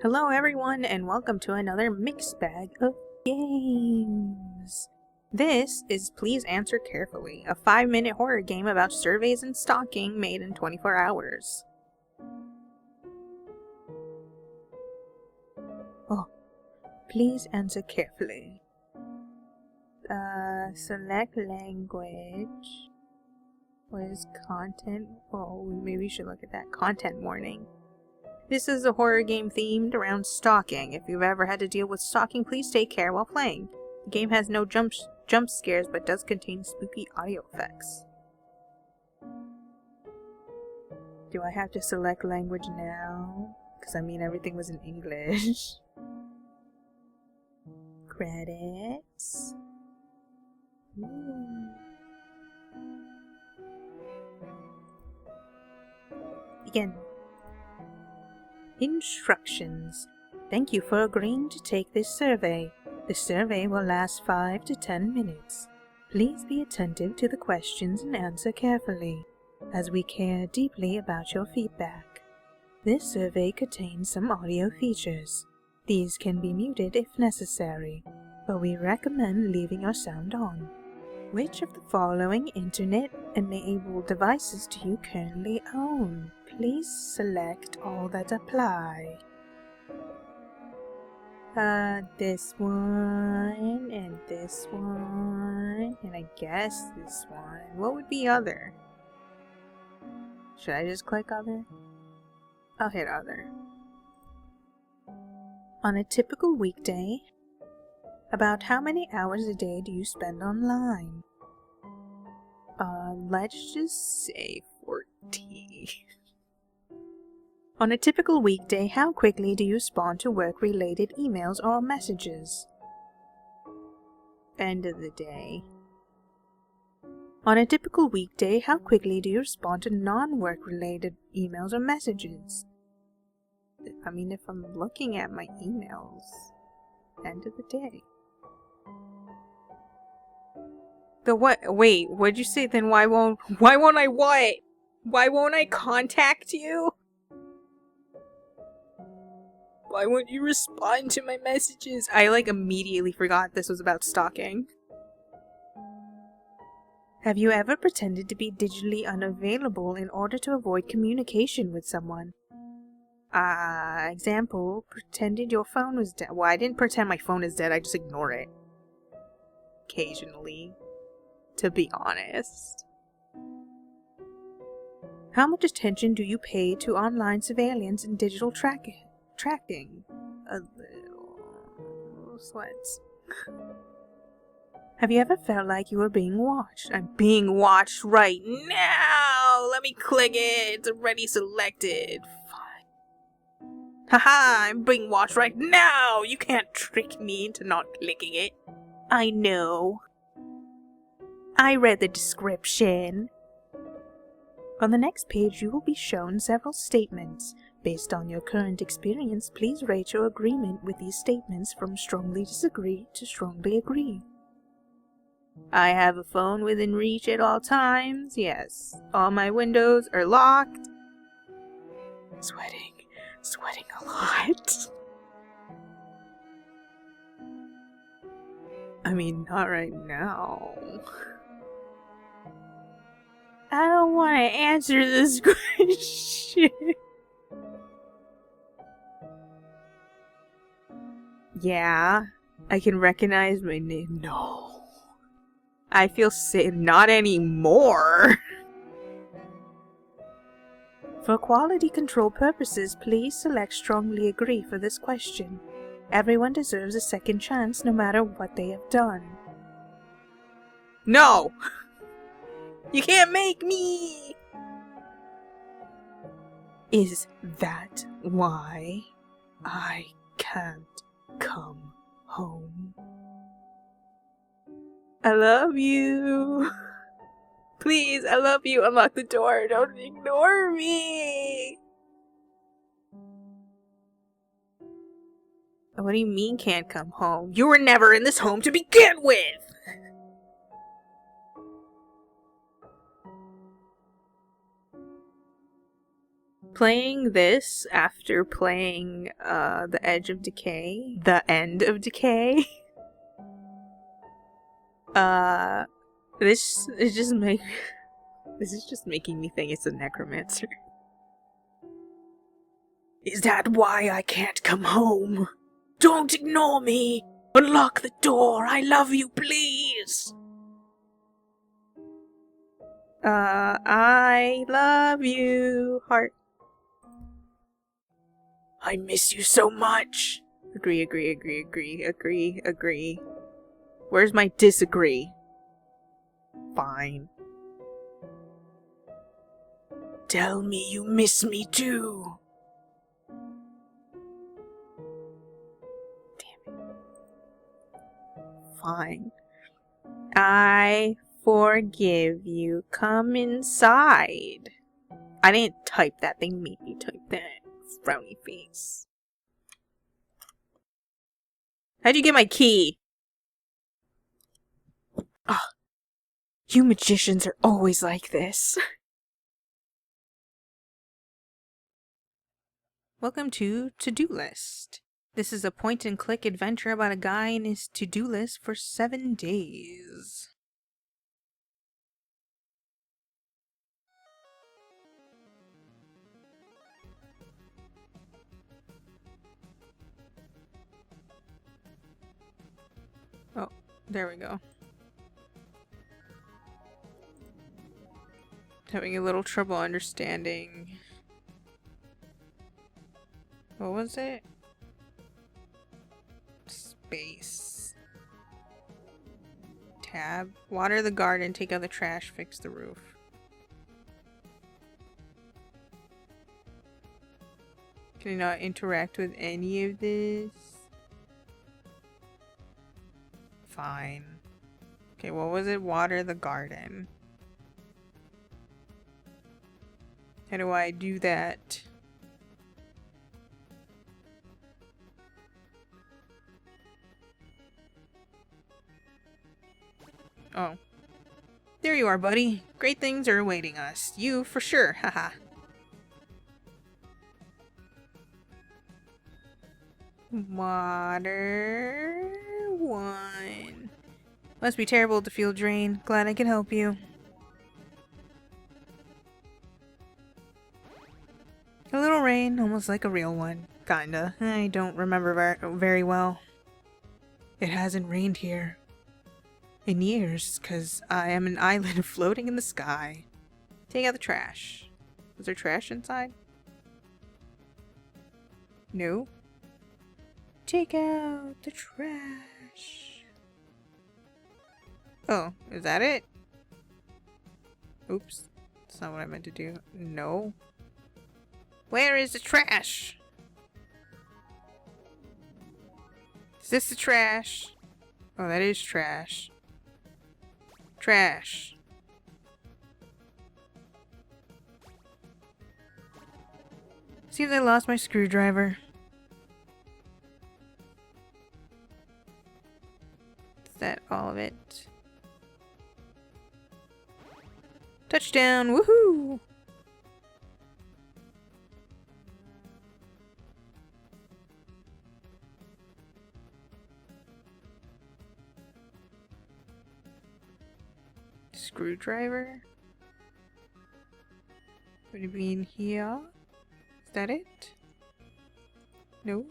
Hello everyone and welcome to another mixed bag of games. This is Please Answer Carefully, a 5-minute horror game about surveys and stalking made in 24 hours. Oh, please answer carefully. Select language. What is content? Oh, maybe we should look at that. Content warning. This is a horror game themed around stalking. If you've ever had to deal with stalking, please take care while playing. The game has no jump scares, but does contain spooky audio effects. Do I have to select language now? Because I mean everything was in English. Credits. Ooh. Begin. Instructions. Thank you for agreeing to take this survey. The survey will last 5 to 10 minutes. Please be attentive to the questions and answer carefully, as we care deeply about your feedback. This survey contains some audio features. These can be muted if necessary, but we recommend leaving your sound on. Which of the following internet-enabled devices do you currently own? Please select all that apply. This one, and this one, and I guess this one. What would be other? Should I just click other? I'll hit other. On a typical weekday, about how many hours a day do you spend online? Let's just say 14. On a typical weekday, how quickly do you respond to work-related emails or messages? End of the day. On a typical weekday, how quickly do you respond to non-work-related emails or messages? I mean, if I'm looking at my emails, end of the day. The what? Wait, what'd you say then? Why won't I what? Why won't I contact you? Why won't you respond to my messages? I immediately forgot this was about stalking. Have you ever pretended to be digitally unavailable in order to avoid communication with someone? Example, pretended your phone was dead. Well, I didn't pretend my phone is dead, I just ignore it. Occasionally, to be honest. How much attention do you pay to online surveillance and digital tracking? A little sweats. Have you ever felt like you were being watched? I'm being watched right now! Let me click it! It's already selected. Fine. Haha! I'm being watched right now! You can't trick me into not clicking it. I know. I read the description. On the next page, you will be shown several statements. Based on your current experience, please rate your agreement with these statements from strongly disagree to strongly agree. I have a phone within reach at all times. Yes. All my windows are locked. Sweating a lot. I mean, not right now. I don't want to answer this question. Yeah, I can recognize my name. No. I feel safe. Not anymore. For quality control purposes, please select strongly agree for this question. Everyone deserves a second chance no matter what they have done. No! You can't make me! Is that why I can't come home? I love you. Please, I love you. Unlock the door. Don't ignore me. What do you mean can't come home? You were never in this home to begin with. Playing this after playing The Edge of Decay, The End of Decay. This is just making me think it's a necromancer. Is that why I can't come home? Don't ignore me! Unlock the door! I love you, please! I love you, heart. I miss you so much! Agree. Where's my disagree? Fine. Tell me you miss me too! Damn it. Fine. I forgive you. Come inside. I didn't type that. They made me type that. Frowny face. How'd you get my key? Ugh. You magicians are always like this. Welcome to To-Do List. This is a point-and-click adventure about a guy and his to-do list for 7 days. Oh, there we go. Having a little trouble understanding. What was it? Space. Tab. Water the garden, take out the trash, fix the roof. Can I not interact with any of this? Fine. Okay, what was it? Water the garden. How do I do that? Oh. There you are, buddy. Great things are awaiting us. You, for sure. Haha. Water 1. Must be terrible to feel drained. Glad I could help you. A little rain, almost like a real one. Kinda. I don't remember very well. It hasn't rained here in years, because I am an island floating in the sky. Take out the trash. Was there trash inside? No. Take out the trash. Oh, is that it? Oops. That's not what I meant to do. No. Where is the trash? Is this the trash? Oh, that is trash. Trash. Seems I lost my screwdriver. Is that all of it? Touchdown! Woohoo! Screwdriver? Would it be in here? Is that it? No?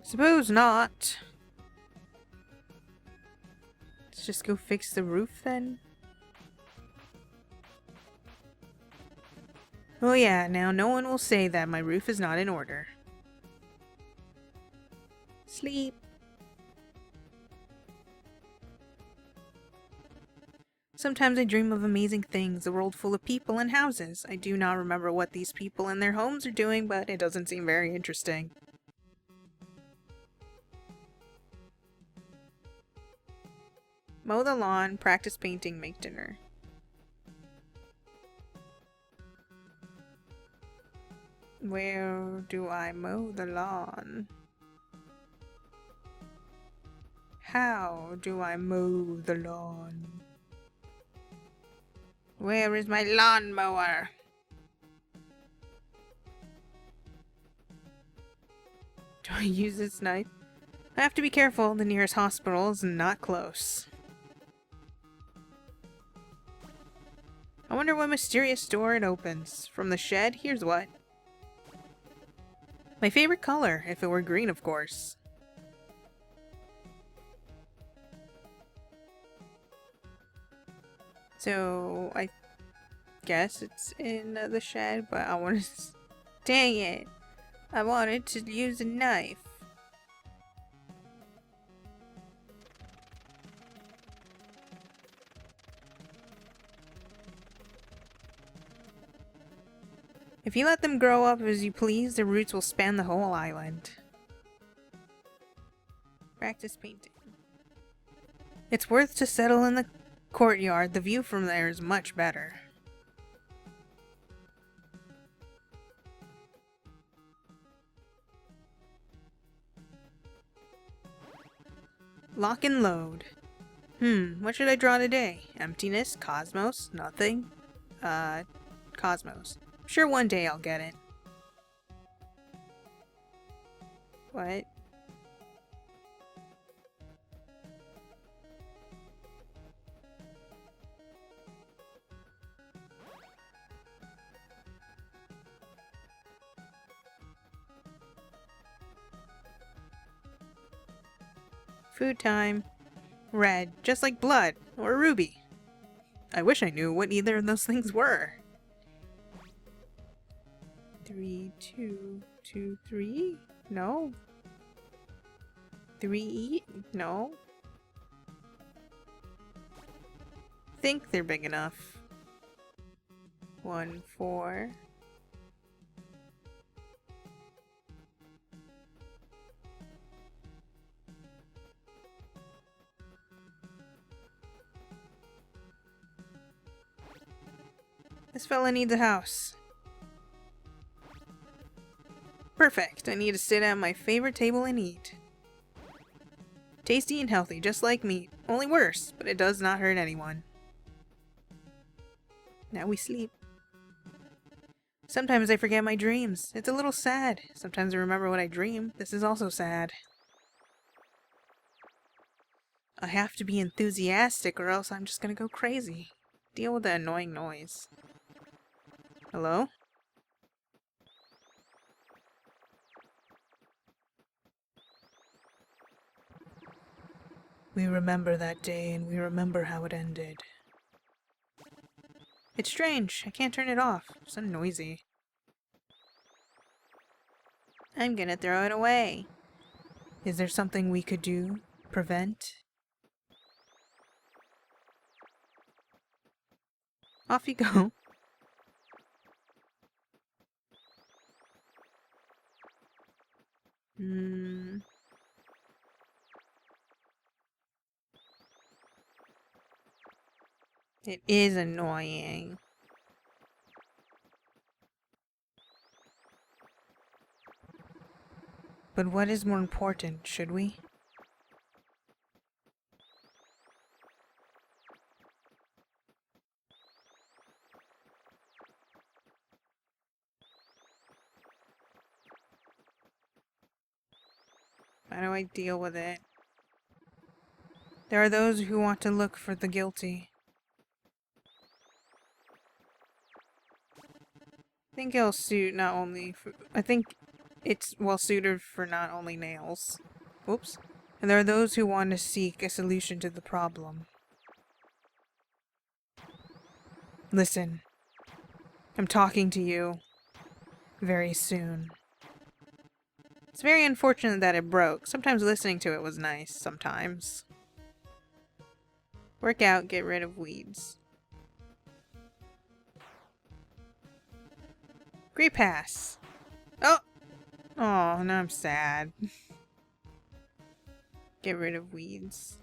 Suppose not. Let's just go fix the roof then. Oh yeah, now no one will say that my roof is not in order. Sleep. Sometimes I dream of amazing things, a world full of people and houses. I do not remember what these people and their homes are doing, but it doesn't seem very interesting. Mow the lawn, practice painting, make dinner. Where do I mow the lawn? How do I mow the lawn? Where is my lawnmower? Do I use this knife? I have to be careful. The nearest hospital is not close. I wonder what mysterious door it opens. From the shed, here's what. My favorite color, if it were green, of course. So, I guess it's in the shed, but I want to... Dang it! I wanted to use a knife. If you let them grow up as you please, their roots will span the whole island. Practice painting. It's worth to settle in the courtyard. The view from there is much better. Lock and load. What should I draw today? Emptiness? Cosmos? Nothing? Cosmos. Sure, one day I'll get it. What? Food time. Red, just like blood, or ruby. I wish I knew what either of those things were. 3, 2, 2, 3? No. 3? No. Think they're big enough. 1, 4. This fella needs a house. Perfect. I need to sit at my favorite table and eat. Tasty and healthy, just like meat. Only worse, but it does not hurt anyone. Now we sleep. Sometimes I forget my dreams. It's a little sad. Sometimes I remember what I dream. This is also sad. I have to be enthusiastic or else I'm just gonna go crazy. Deal with the annoying noise. Hello? We remember that day and we remember how it ended. It's strange. I can't turn it off. It's so noisy. I'm gonna throw it away. Is there something we could do? Prevent? Off you go. It is annoying. But what is more important, should we? How do I deal with it? There are those who want to look for the guilty. I think it'll suit not only for, I think it's well suited for not only nails. Whoops. And there are those who want to seek a solution to the problem. Listen. I'm talking to you. Very soon. It's very unfortunate that it broke. Sometimes listening to it was nice. Sometimes. Work out, get rid of weeds. Great pass. Oh! Oh, now I'm sad. Get rid of weeds.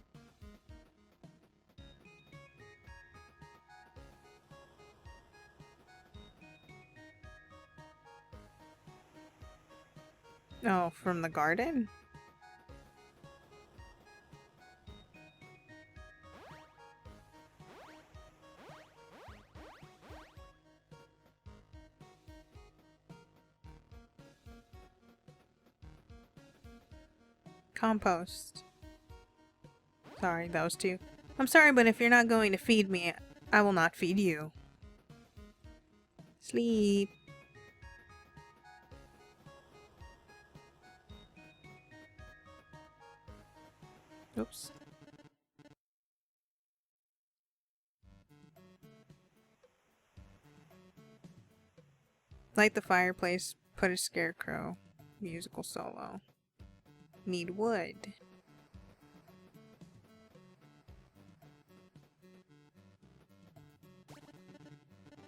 Oh, from the garden? Compost. Sorry, those two. I'm sorry, but if you're not going to feed me, I will not feed you. Sleep. Oops. Light the fireplace, put a scarecrow. Musical solo. Need wood.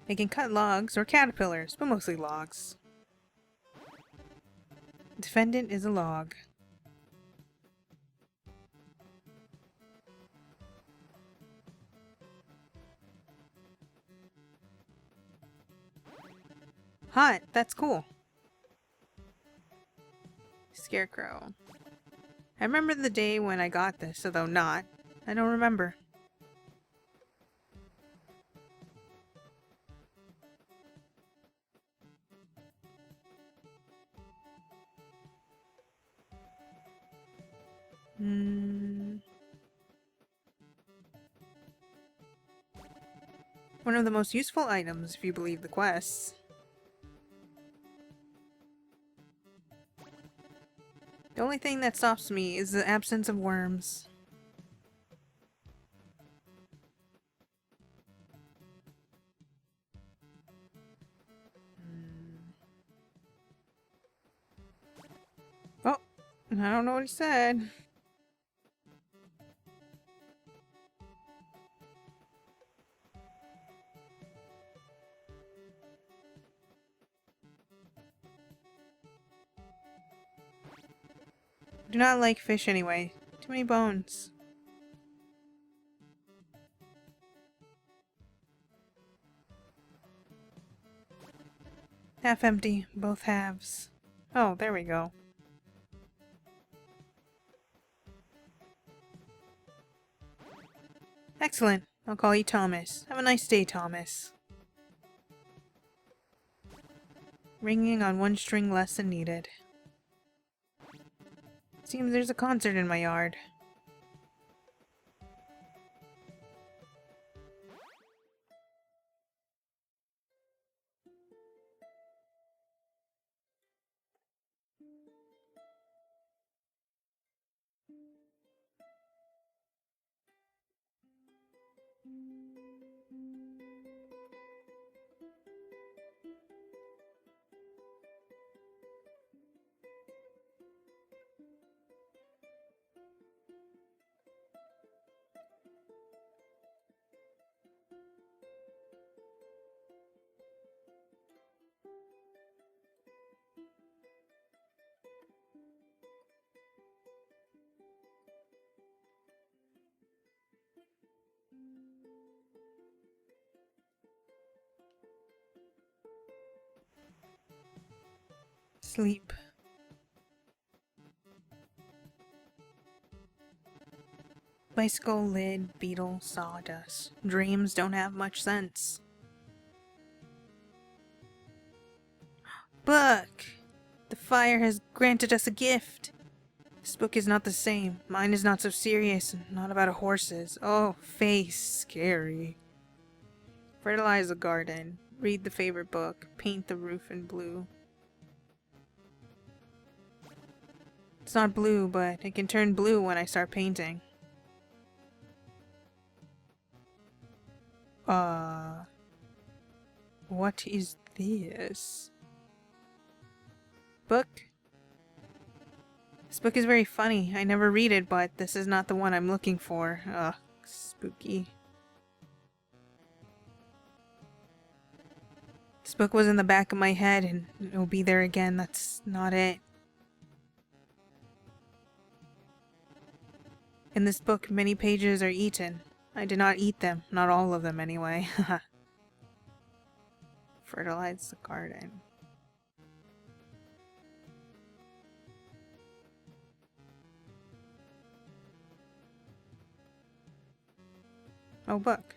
I can cut logs or caterpillars, but mostly logs. Defendant is a log. Hot, that's cool. Scarecrow. I remember the day when I got this, although not. I don't remember. One of the most useful items, if you believe the quests. The only thing that stops me is the absence of worms. Oh, I don't know what he said. Do not like fish anyway. Too many bones. Half empty, both halves. Oh, there we go. Excellent. I'll call you Thomas. Have a nice day, Thomas. Ringing on one string less than needed. Seems there's a concert in my yard. Sleep. Bicycle, lid, beetle, sawdust. Dreams don't have much sense. Book! The fire has granted us a gift. This book is not the same. Mine is not so serious, and not about a horse's. Oh, face, scary. Fertilize the garden. Read the favorite book. Paint the roof in blue. It's not blue, but it can turn blue when I start painting. What is this? Book? This book is very funny. I never read it, but this is not the one I'm looking for. Ugh, spooky. This book was in the back of my head, and it'll be there again. That's not it. In this book, many pages are eaten. I did not eat them. Not all of them, anyway. Fertilize the garden. Oh, book.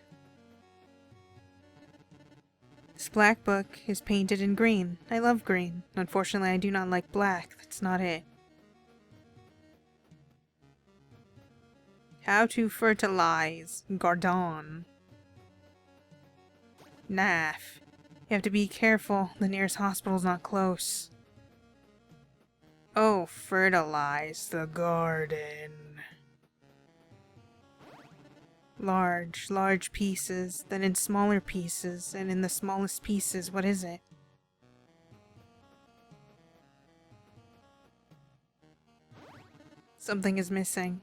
This black book is painted in green. I love green. Unfortunately, I do not like black. That's not it. How to fertilize. Gardon. Naff. You have to be careful. The nearest hospital's not close. Oh, fertilize the garden. Large pieces, then in smaller pieces, and in the smallest pieces, what is it? Something is missing.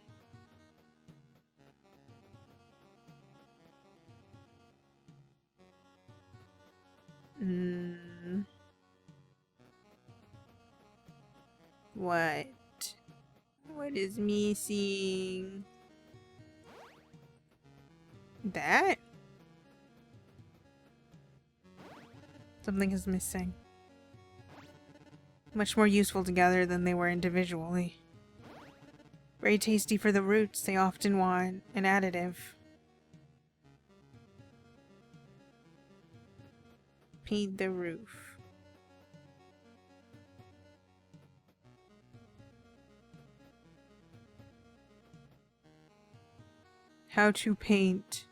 What? What is missing? That? Something is missing. Much more useful together than they were individually. Very tasty for the roots. They often want an additive. Paint the roof. How to paint.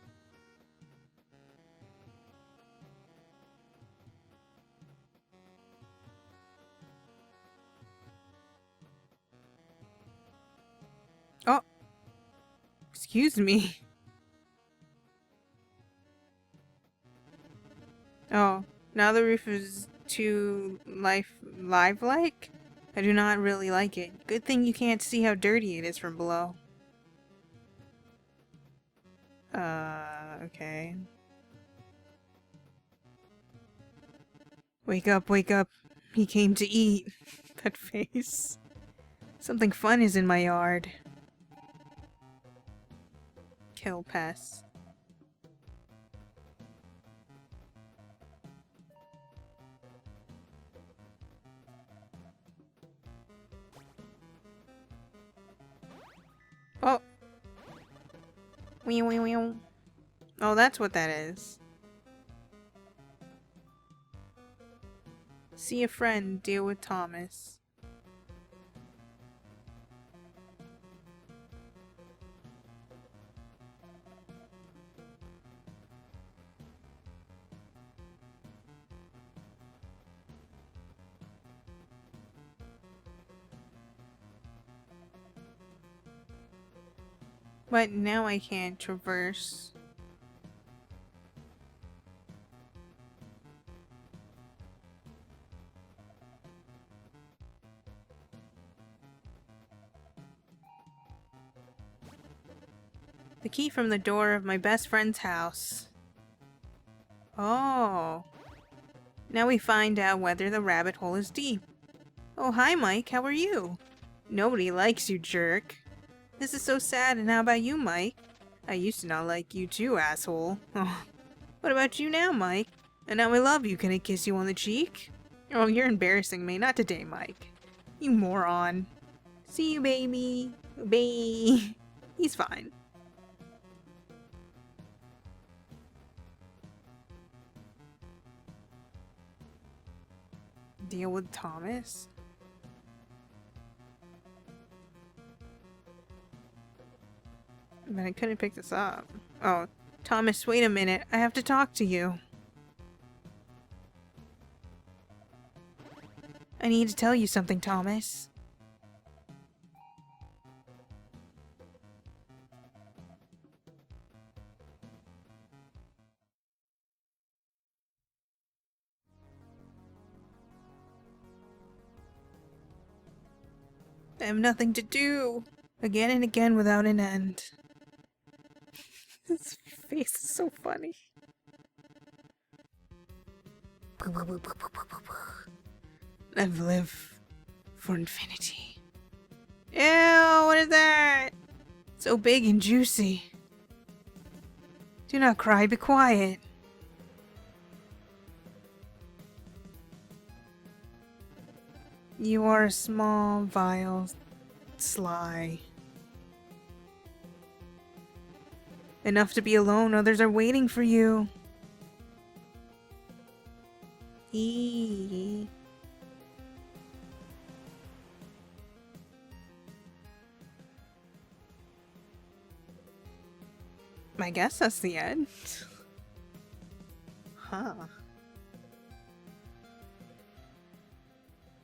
Oh! Excuse me. Oh, now the roof is too live-like? I do not really like it. Good thing you can't see how dirty it is from below. Okay. Wake up, wake up. He came to eat. That face. Something fun is in my yard. Kill pests. Oh! Wee wee wee. Oh, that's what that is. See a friend, deal with Thomas. But now I can't traverse. The key from the door of my best friend's house. Oh. Now we find out whether the rabbit hole is deep. Oh, hi Mike, how are you? Nobody likes you, jerk. This is so sad, and how about you, Mike? I used to not like you too, asshole. Oh. What about you now, Mike? And now I love you, can I kiss you on the cheek? Oh, you're embarrassing me, not today, Mike. You moron. See you, baby. Bye. He's fine. Deal with Thomas? But I couldn't pick this up. Oh, Thomas, wait a minute. I have to talk to you. I need to tell you something, Thomas. I have nothing to do. Again and again without an end. His face is so funny. I've lived for infinity. Ew, what is that? So big and juicy. Do not cry, be quiet. You are small, vile, sly. Enough to be alone, others are waiting for you. Eee. I guess that's the end. Huh.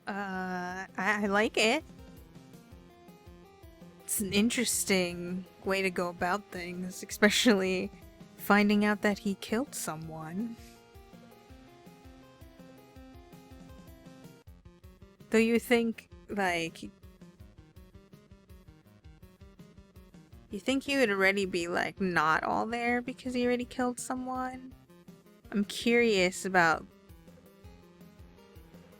I like it. It's an interesting way to go about things, especially finding out that he killed someone. Though you think, like, you think he would already be, like, not all there because he already killed someone? I'm curious about,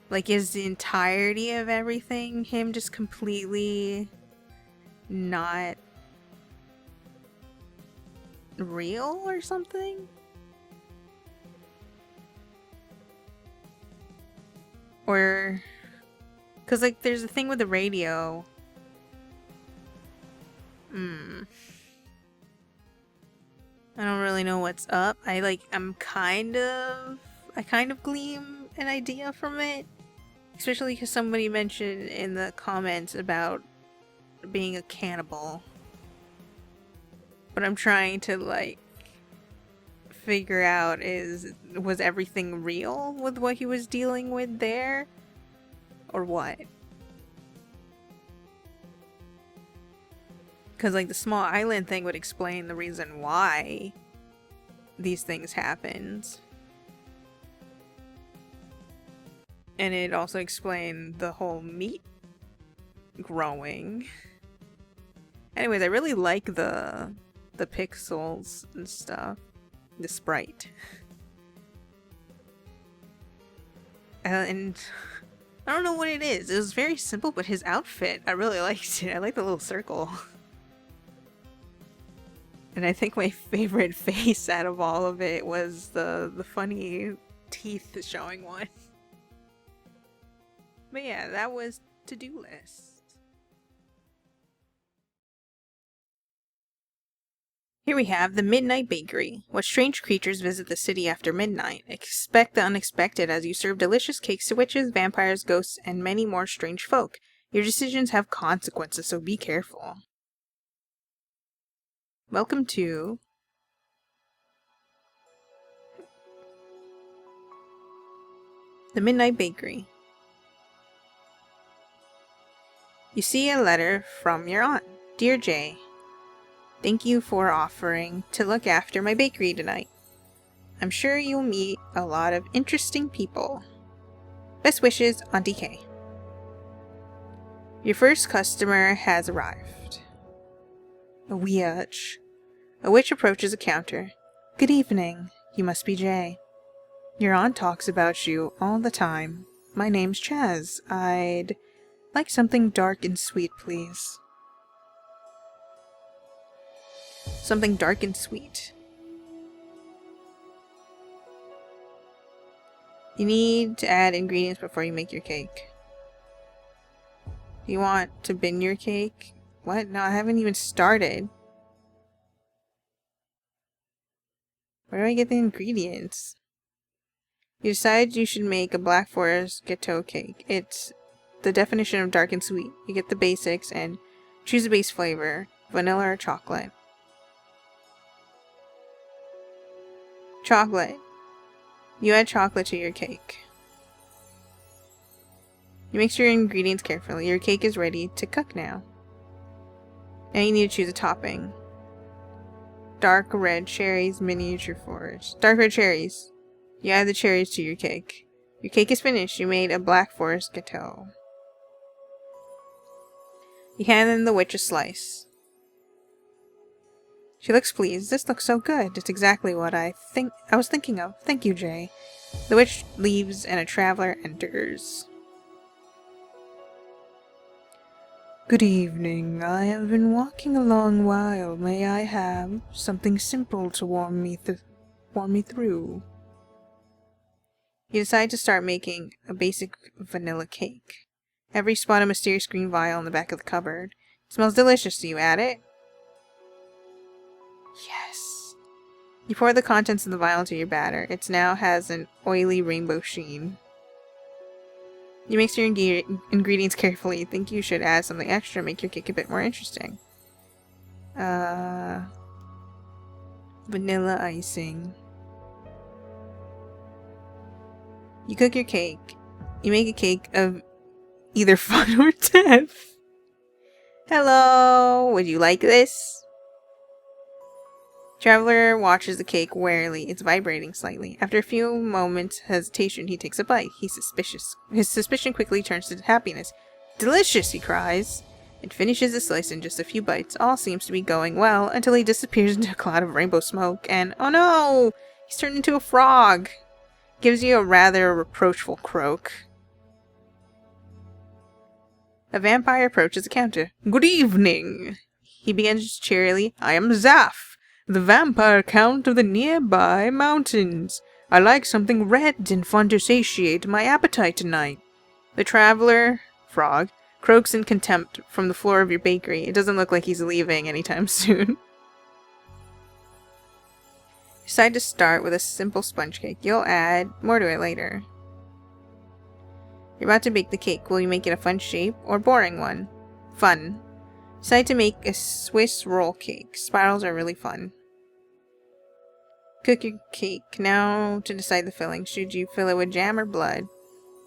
like, is the entirety of everything him just completely not real or something? Or, because, like, there's a thing with the radio. I don't really know what's up. I kind of glean an idea from it. Especially because somebody mentioned in the comments about being a cannibal. But I'm trying to, like, figure out was everything real with what he was dealing with there? Or what? Because, like, the small island thing would explain the reason why these things happened. And it also explained the whole meat growing. Anyways, I really like the pixels and stuff. The sprite. And I don't know what it is. It was very simple, but his outfit, I really liked it. I like the little circle. And I think my favorite face out of all of it was the funny teeth showing one. But yeah, that was to-do list. Here we have the Midnight Bakery. What strange creatures visit the city after midnight? Expect the unexpected as you serve delicious cakes to witches, vampires, ghosts, and many more strange folk. Your decisions have consequences, so be careful. Welcome to the Midnight Bakery. You see a letter from your aunt. Dear Jay, thank you for offering to look after my bakery tonight. I'm sure you'll meet a lot of interesting people. Best wishes, Auntie Kay. Your first customer has arrived. A witch. A witch approaches a counter. Good evening. You must be Jay. Your aunt talks about you all the time. My name's Chaz. I'd like something dark and sweet, please. Something dark and sweet. You need to add ingredients before you make your cake. Do you want to bin your cake? What? No, I haven't even started. Where do I get the ingredients? You decide you should make a Black Forest gâteau cake. It's the definition of dark and sweet. You get the basics and choose a base flavor. Vanilla or chocolate. Chocolate. You add chocolate to your cake. You mix your ingredients carefully. Your cake is ready to cook now. Now you need to choose a topping. Dark red cherries, miniature forest. Dark red cherries. You add the cherries to your cake. Your cake is finished. You made a Black Forest gâteau. You hand the witch a slice. She looks pleased. This looks so good. It's exactly what I was thinking of. Thank you, Jay. The witch leaves and a traveler enters. Good evening. I have been walking a long while. May I have something simple to warm me through? You decide to start making a basic vanilla cake. Every spot a mysterious green vial in the back of the cupboard. It smells delicious. Do you add it? Yes. You pour the contents of the vial into your batter. It now has an oily rainbow sheen. You mix your ingredients carefully. You think you should add something extra to make your cake a bit more interesting. Vanilla icing. You cook your cake. You make a cake of either fun or death. Hello, would you like this? Traveler watches the cake warily. It's vibrating slightly. After a few moments hesitation, he takes a bite. He's suspicious. His suspicion quickly turns to happiness. Delicious, he cries, and finishes the slice in just a few bites. All seems to be going well until he disappears into a cloud of rainbow smoke and, oh no! He's turned into a frog. Gives you a rather reproachful croak. A vampire approaches the counter. Good evening! He begins cheerily. I am Zaf, the vampire count of the nearby mountains. I like something red and fun to satiate my appetite tonight. The traveler, frog, croaks in contempt from the floor of your bakery. It doesn't look like he's leaving anytime soon. Decide to start with a simple sponge cake. You'll add more to it later. You're about to bake the cake. Will you make it a fun shape or boring one? Fun. Decide to make a Swiss roll cake. Spirals are really fun. Cook your cake. Now to decide the filling. Should you fill it with jam or blood?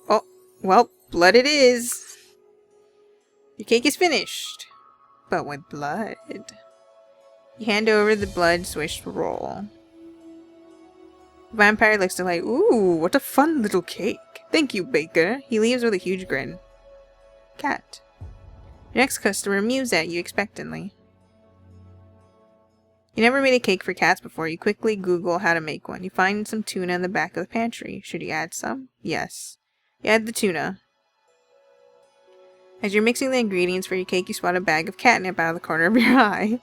Oh, well, blood it is. Your cake is finished. But with blood. You hand over the blood Swiss roll. The vampire looks delighted. Ooh, what a fun little cake. Thank you, baker. He leaves with a huge grin. Cat. Your next customer mews at you expectantly. You never made a cake for cats before. You quickly Google how to make one. You find some tuna in the back of the pantry. Should you add some? Yes. You add the tuna. As you're mixing the ingredients for your cake, you spot a bag of catnip out of the corner of your eye.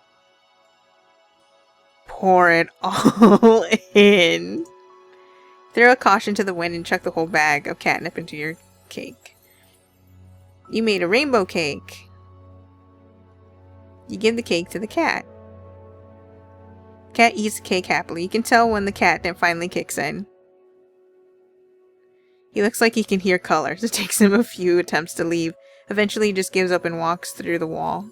Pour it all in. Throw a caution to the wind and chuck the whole bag of catnip into your cake. You made a rainbow cake. You give the cake to the cat. Cat eats the cake happily. You can tell when the catnip finally kicks in. He looks like he can hear colors. It takes him a few attempts to leave. Eventually he just gives up and walks through the wall.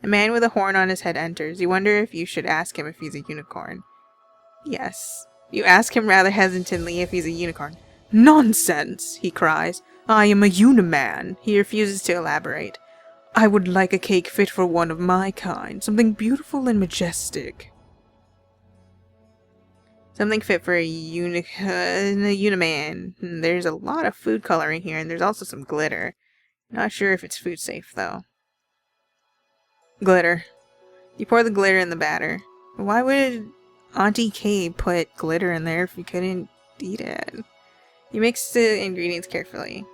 A man with a horn on his head enters. You wonder if you should ask him if he's a unicorn. Yes. You ask him rather hesitantly if he's a unicorn. Nonsense, he cries. I am a uniman. He refuses to elaborate. I would like a cake fit for one of my kind. Something beautiful and majestic. Something fit for a uniman. There's a lot of food coloring here, and there's also some glitter. Not sure if it's food safe, though. Glitter. You pour the glitter in the batter. Why would Auntie Kay put glitter in there if you couldn't eat it? You mix the ingredients carefully.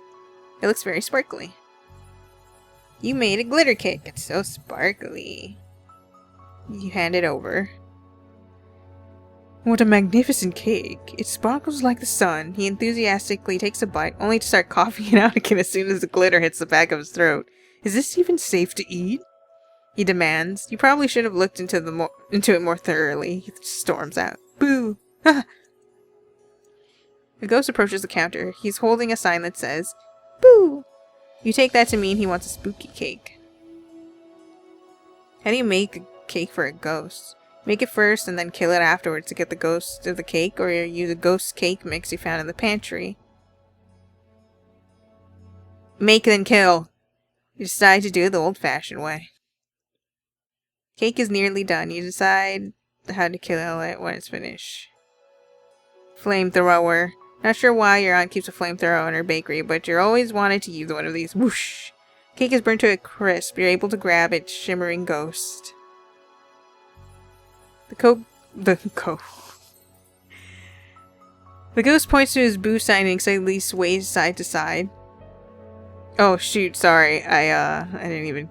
It looks very sparkly. You made a glitter cake. It's so sparkly. You hand it over. What a magnificent cake. It sparkles like the sun. He enthusiastically takes a bite, only to start coughing it out again as soon as the glitter hits the back of his throat. Is this even safe to eat? He demands. You probably should have looked into it more thoroughly. He storms out. Boo! The ghost approaches the counter. He's holding a sign that says, Boo! You take that to mean he wants a spooky cake. How do you make a cake for a ghost? Make it first and then kill it afterwards to get the ghost of the cake, or use a ghost cake mix you found in the pantry. Make then kill. You decide to do it the old-fashioned way. Cake is nearly done. You decide how to kill it when it's finished. Flamethrower. Not sure why your aunt keeps a flamethrower in her bakery, but you're always wanted to use one of these. Whoosh! Cake is burnt to a crisp. You're able to grab its shimmering ghost. The ghost points to his boo sign and excitedly sways side to side. Oh shoot, sorry. I didn't even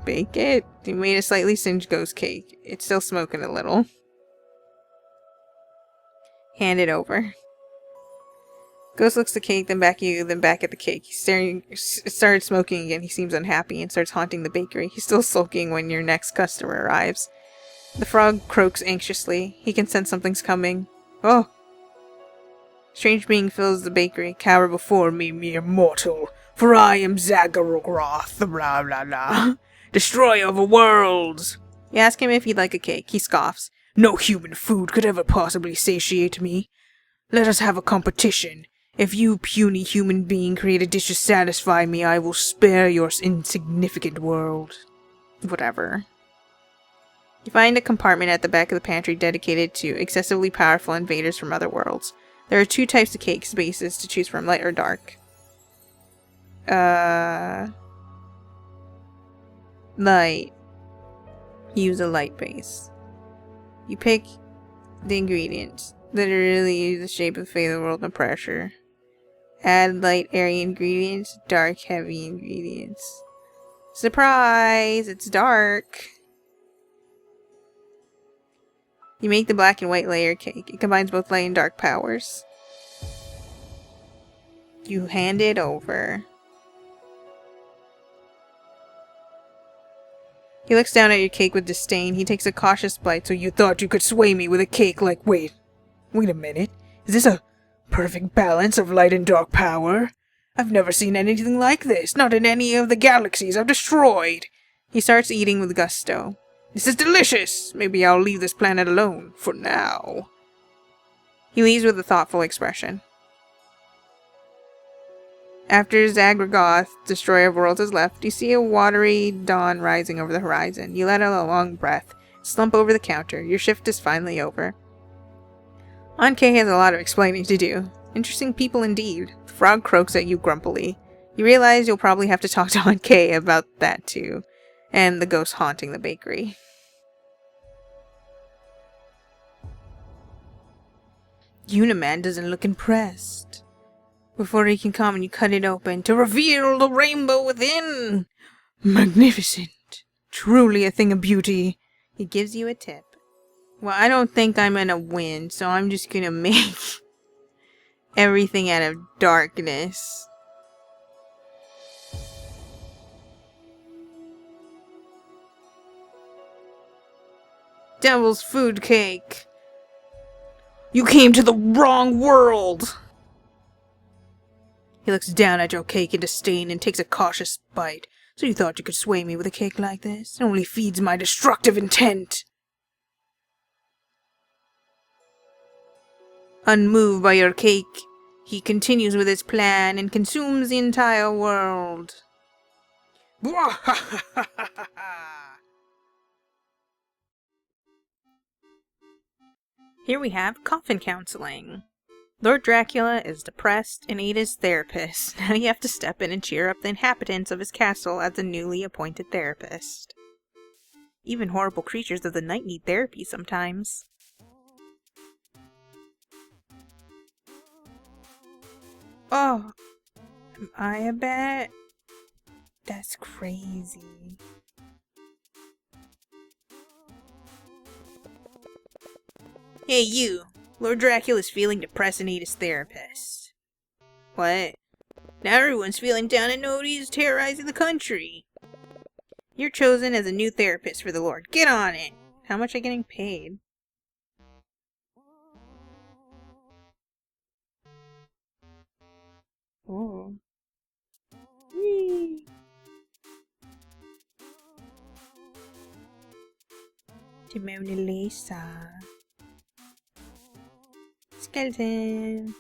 bake it. You made a slightly singed ghost cake. It's still smoking a little. Hand it over. Ghost looks at the cake, then back at you, then back at the cake. He's started smoking again. He seems unhappy and starts haunting the bakery. He's still sulking when your next customer arrives. The frog croaks anxiously. He can sense something's coming. Oh! Strange being fills the bakery. Cower before me, mere mortal, for I am Zagoroth, blah blah blah, destroyer of worlds. You ask him if he'd like a cake. He scoffs. No human food could ever possibly satiate me. Let us have a competition. If you puny human being create a dish to satisfy me, I will spare your insignificant world. Whatever. You find a compartment at the back of the pantry dedicated to excessively powerful invaders from other worlds. There are 2 types of cake bases to choose from, light or dark. Light. Use a light base. You pick the ingredients. Literally the shape of the fate of the world and pressure. Add light, airy ingredients, dark, heavy ingredients. Surprise! It's dark! You make the black and white layer cake. It combines both light and dark powers. You hand it over. He looks down at your cake with disdain. He takes a cautious bite. So you thought you could sway me with a cake like... Wait a minute. Is this a perfect balance of light and dark power? I've never seen anything like this. Not in any of the galaxies I've destroyed. He starts eating with gusto. This is delicious. Maybe I'll leave this planet alone. For now. He leaves with a thoughtful expression. After Zagregoth, destroyer of worlds, is left, you see a watery dawn rising over the horizon. You let out a long breath, slump over the counter. Your shift is finally over. Anke has a lot of explaining to do. Interesting people indeed. The frog croaks at you grumpily. You realize you'll probably have to talk to Anke about that too, and the ghost haunting the bakery. Uniman doesn't look impressed. Before he can come, you cut it open to reveal the rainbow within. Magnificent. Truly a thing of beauty. He gives you a tip. Well, I don't think I'm gonna win, so I'm just gonna make everything out of darkness. Devil's food cake. You came to the wrong world. He looks down at your cake in disdain and takes a cautious bite. So you thought you could sway me with a cake like this? It only feeds my destructive intent. Unmoved by your cake, he continues with his plan and consumes the entire world. Here we have coffin counseling. Lord Dracula is depressed and Ada's therapist. Now you have to step in and cheer up the inhabitants of his castle as the newly appointed therapist. Even horrible creatures of the night need therapy sometimes. Oh, am I a bat? That's crazy. Hey you! Lord Dracula's feeling depressed and Ada's therapist. What? Now everyone's feeling down and nobody's terrorizing the country. You're chosen as a new therapist for the Lord. Get on it! How much are you getting paid? Oh. Whee! To Mona Lisa. Skeleton.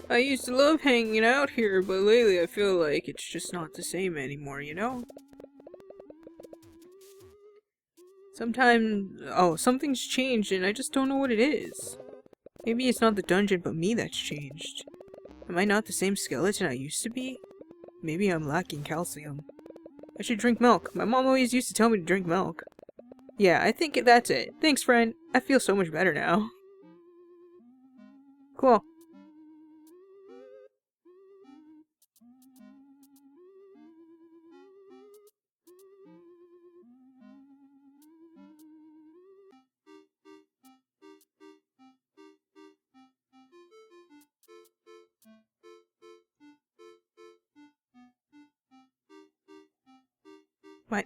I used to love hanging out here, but lately I feel like it's just not the same anymore, you know? Something's changed and I just don't know what it is. Maybe it's not the dungeon, but me that's changed. Am I not the same skeleton I used to be? Maybe I'm lacking calcium. I should drink milk. My mom always used to tell me to drink milk. Yeah, I think that's it. Thanks, friend. I feel so much better now. Cool. What?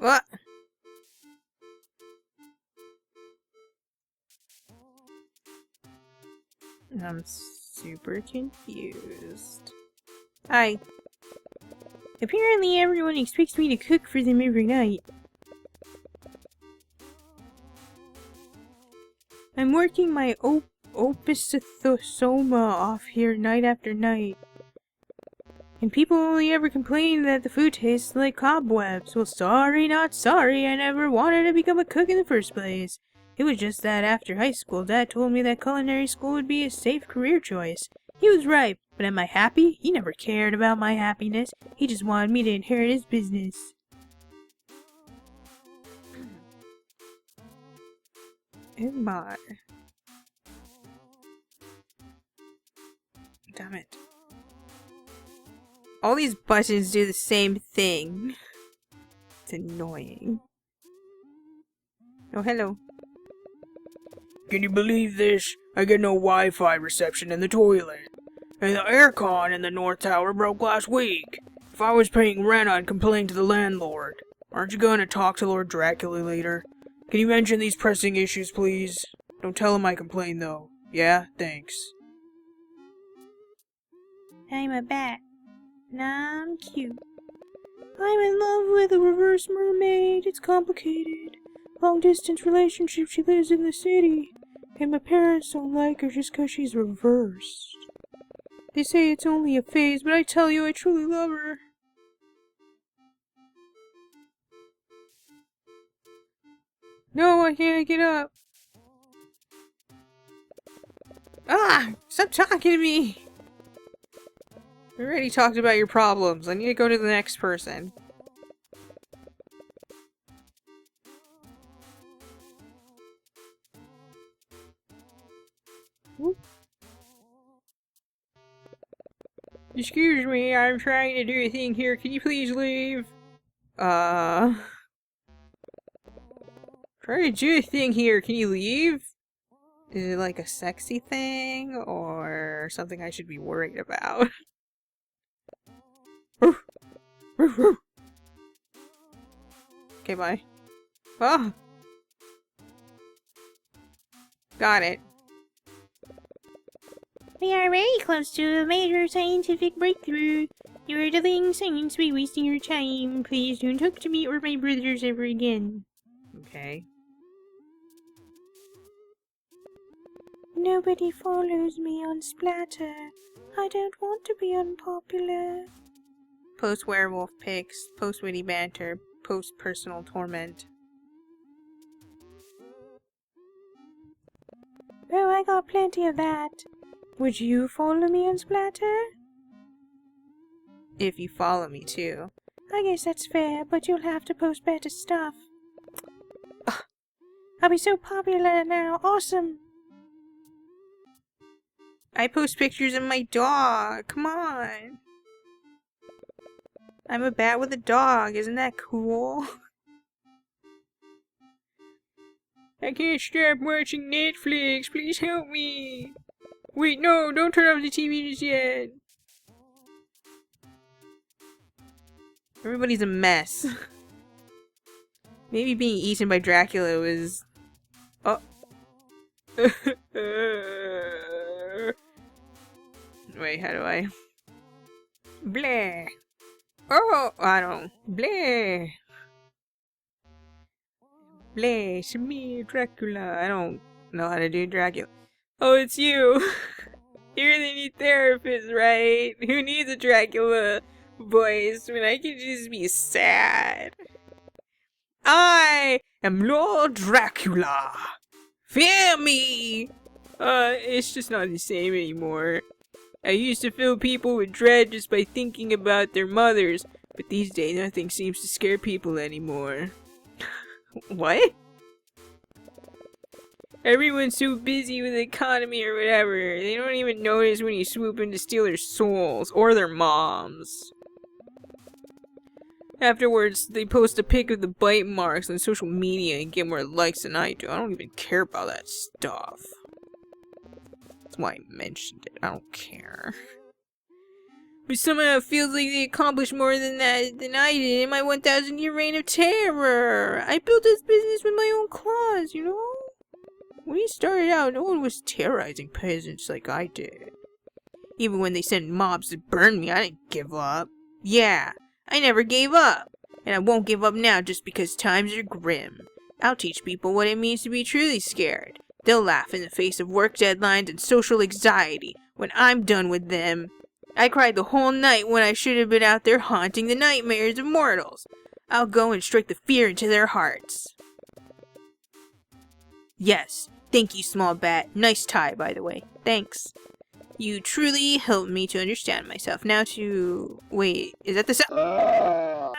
What? I'm super confused. Hi. Apparently everyone expects me to cook for them every night. I'm working my opisthothosoma off here night after night. And people only ever complain that the food tastes like cobwebs. Well, sorry, not sorry. I never wanted to become a cook in the first place. It was just that after high school, Dad told me that culinary school would be a safe career choice. He was right, but am I happy? He never cared about my happiness. He just wanted me to inherit his business. Am I? Damn it. All these buttons do the same thing. It's annoying. Oh, hello. Can you believe this? I get no Wi-Fi reception in the toilet. And the aircon in the North Tower broke last week. If I was paying rent, I'd complain to the landlord. Aren't you going to talk to Lord Dracula later? Can you mention these pressing issues, please? Don't tell him I complained, though. Yeah? Thanks. I'm a bat. Nah, I'm cute. I'm in love with a reverse mermaid. It's complicated. Long-distance relationship. She lives in the city. And my parents don't like her just 'cause she's reversed. They say it's only a phase, but I tell you I truly love her. No, why can't I get up? Ah! Stop talking to me! We already talked about your problems. I need to go to the next person. Whoop. Excuse me, I'm trying to do a thing here. Can you please leave? Trying to do a thing here. Can you leave? Is it like a sexy thing or something I should be worried about? Okay, bye. Oh! Got it. We are very close to a major scientific breakthrough. You are delaying science by wasting your time. Please don't talk to me or my brothers ever again. Okay. Nobody follows me on Splatter. I don't want to be unpopular. Post werewolf pics, post witty banter, post personal torment. Oh, I got plenty of that. Would you follow me on Splatter? If you follow me too. I guess that's fair, but you'll have to post better stuff. Ugh. I'll be so popular now. Awesome! I post pictures of my dog. Come on. I'm a bat with a dog. Isn't that cool? I can't stop watching Netflix. Please help me. Wait, no, don't turn off the TV just yet. Everybody's a mess. Maybe being eaten by Dracula was... Oh. Wait, how do I... Bleh. Oh, I don't... Bleh. Bleh, it's me, Dracula. I don't know how to do Dracula. Oh, it's you. You're the new therapist, right? Who needs a Dracula voice when I can just be sad? I am Lord Dracula. Fear me! It's just not the same anymore. I used to fill people with dread just by thinking about their mothers, but these days nothing seems to scare people anymore. What? Everyone's so busy with the economy or whatever, they don't even notice when you swoop in to steal their souls, or their moms. Afterwards, they post a pic of the bite marks on social media and get more likes than I do. I don't even care about that stuff. That's why I mentioned it. I don't care. But somehow it feels like they accomplished more than I did in my 1,000-year reign of terror. I built this business with my own claws, you know? When he started out, no one was terrorizing peasants like I did. Even when they sent mobs to burn me, I didn't give up. Yeah, I never gave up. And I won't give up now just because times are grim. I'll teach people what it means to be truly scared. They'll laugh in the face of work deadlines and social anxiety when I'm done with them. I cried the whole night when I should have been out there haunting the nightmares of mortals. I'll go and strike the fear into their hearts. Yes, thank you, small bat. Nice tie, by the way. Thanks. You truly helped me to understand myself. Now to... Wait, is that the sound?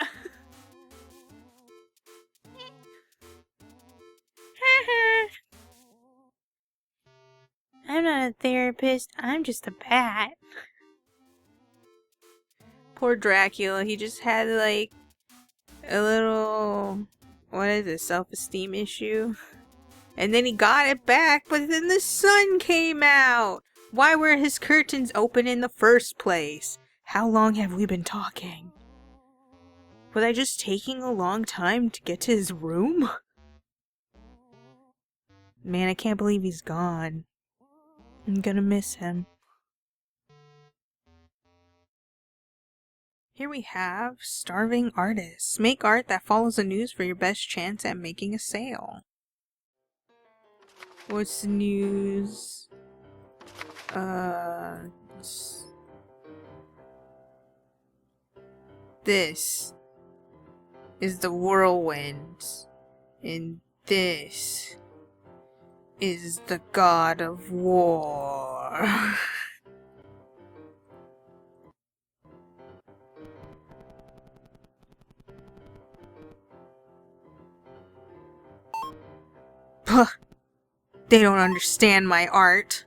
I'm not a therapist. I'm just a bat. Poor Dracula. He just had, like, a little... What is it? Self-esteem issue? And then he got it back, but then the sun came out! Why were his curtains open in the first place? How long have we been talking? Was I just taking a long time to get to his room? Man, I can't believe he's gone. I'm gonna miss him. Here we have Starving Artists. Make art that follows the news for your best chance at making a sale. What's the news? This is the whirlwind, and this is the god of war. They don't understand my art.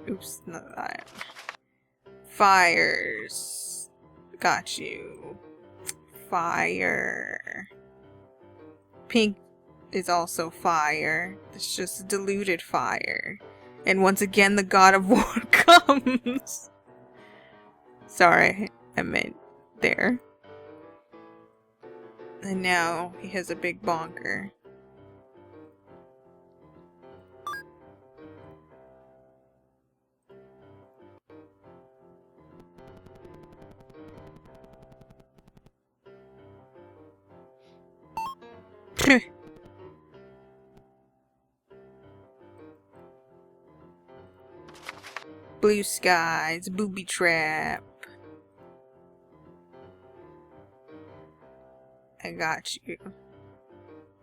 Oops, no, fires. Got you. Fire. Pink is also fire. It's just diluted fire. And once again, the god of war comes. Sorry, I meant there. And now he has a big bonker. Blue skies, booby trap. I got you.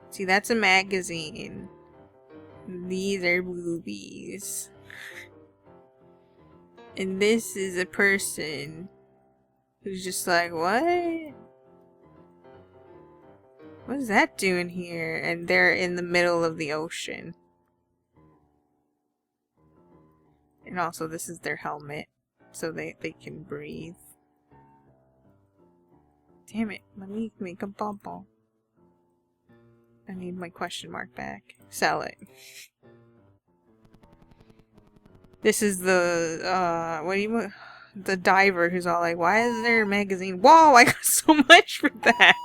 See, that's a magazine. These are boobies. And this is a person who's just like, what? What is that doing here? And they're in the middle of the ocean. And also, this is their helmet, so they can breathe. Damn it, let me make a bubble. I need my question mark back. Sell it. This is the, the diver who's all like, why is there a magazine? Whoa, I got so much for that!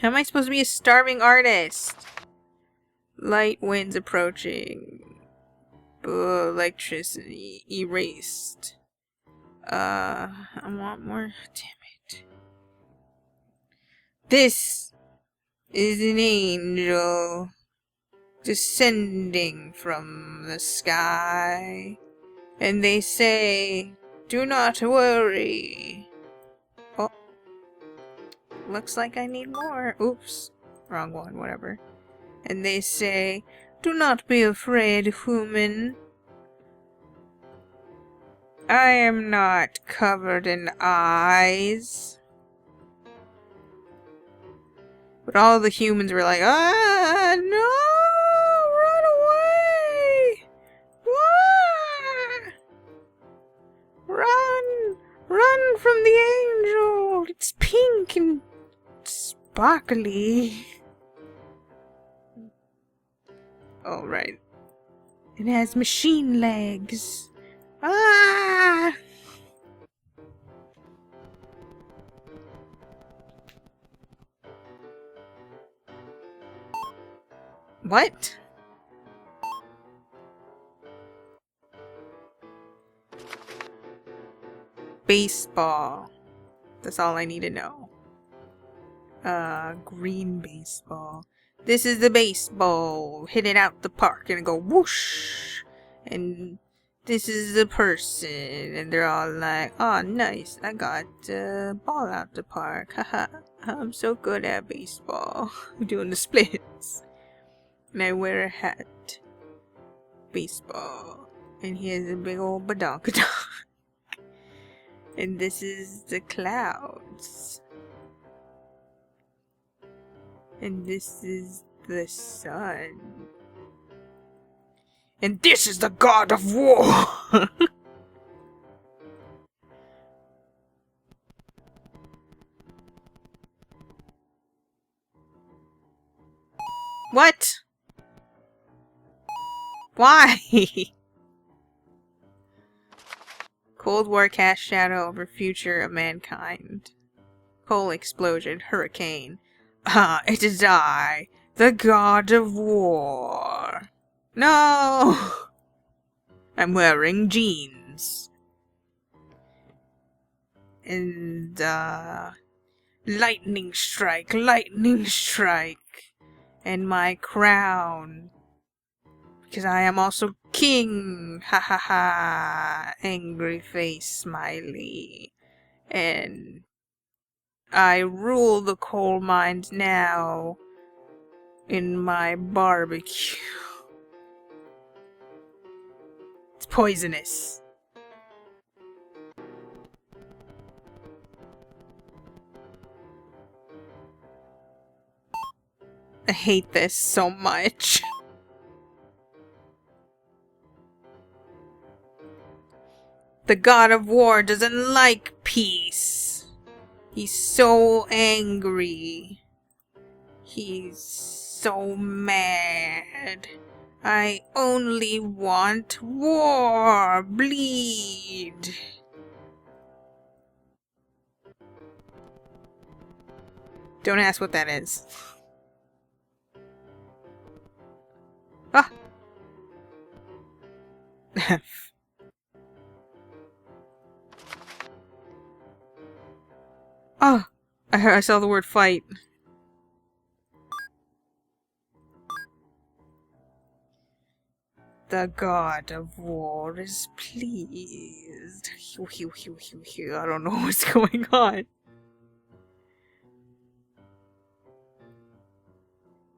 How am I supposed to be a starving artist? Light winds approaching. Electricity erased. I want more. Damn it. This is an angel descending from the sky. And they say, do not worry. Oh. Looks like I need more. Oops. Wrong one, whatever. And they say, do not be afraid, human. I am not covered in eyes. But all the humans were like, ah, no, run away. Ah! Run from the angel. It's pink and sparkly. Oh, right. It has machine legs. Ah! What? baseball. That's all I need to know. Green baseball. This is the baseball. Hit it out the park and go whoosh. And this is the person. And they're all like, oh, nice. I got the ball out the park. Haha. I'm so good at baseball. I'm doing the splits. And I wear a hat. Baseball. And he has a big old badonkadonk. And this is the clouds. And this is the sun. And this is the god of war! What? Why? Cold War casts shadow over future of mankind. Coal explosion, hurricane. It is I, the god of war. No! I'm wearing jeans. And, lightning strike, lightning strike. And my crown. Because I am also king. Ha ha ha. Angry face smiley. And I rule the coal mines now in my barbecue. It's poisonous. I hate this so much. The god of war doesn't like peace. He's so angry. He's so mad. I only want war. Bleed. Don't ask what that is. Ah! Oh! I saw the word fight. The god of war is pleased. I don't know what's going on.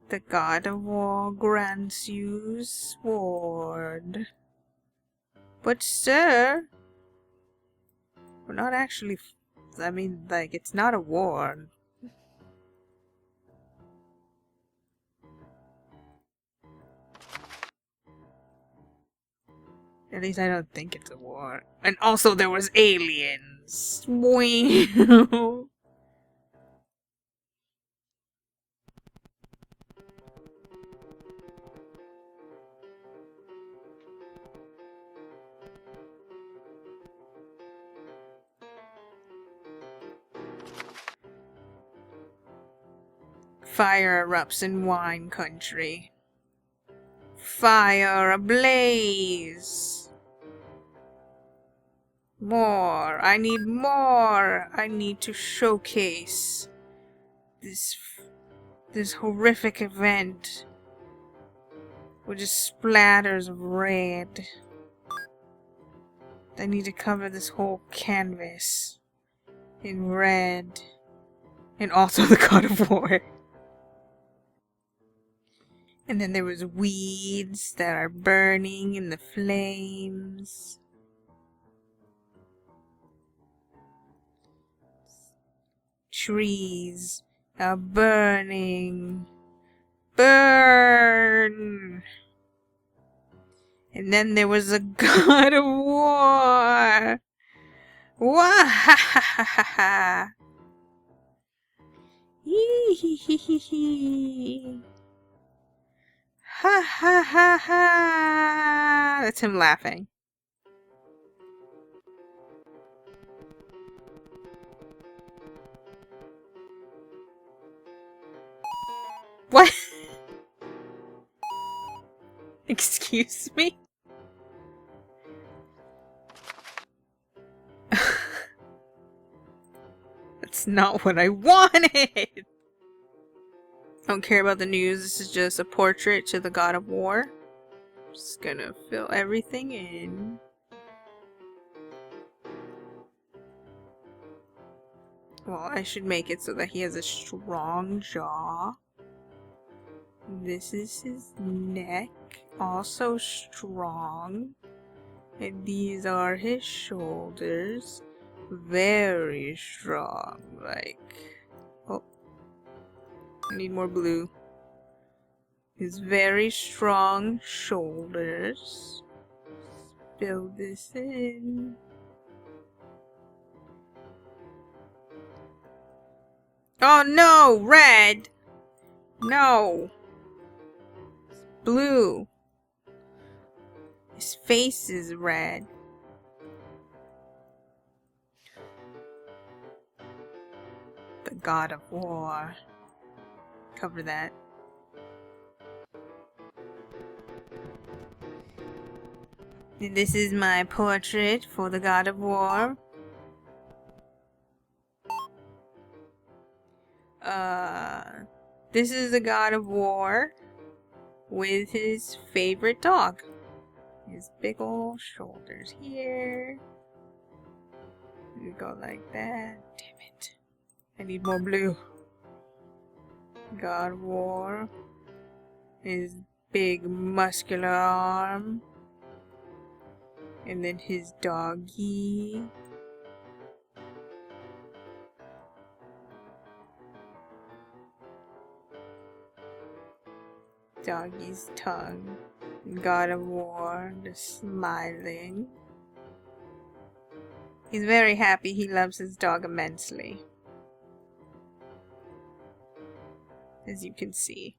The god of war grants you sword. But sir, we're not actually... I mean, like, it's not a war. At least I don't think it's a war. And also there was aliens. Wow. Fire erupts in wine country. Fire ablaze. More. I need more. I need to showcase this horrific event with just splatters of red. I need to cover this whole canvas in red. And also the god of war. And then there was weeds that are burning in the flames. Trees are burning. Burn! And then there was a god of war. Wahahaha. Hee hee hee hee hee. Ha ha ha ha! That's him laughing. What? Excuse me? That's not what I wanted! I don't care about the news, this is just a portrait to the god of war. Just gonna fill everything in. Well, I should make it so that he has a strong jaw. This is his neck, also strong. And these are his shoulders, very strong, like... Oh, I need more blue. His very strong shoulders. Fill this in. Oh no! Red! No! It's blue. His face is red. The god of war. Cover that. This is my portrait for the god of war. This is the god of war with his favorite dog. His big ol' shoulders here. You go like that. Damn it. I need more blue. God of war. His big muscular arm. And then his doggy. Doggy's tongue. God of war, just smiling. He's very happy. He loves his dog immensely. As you can see.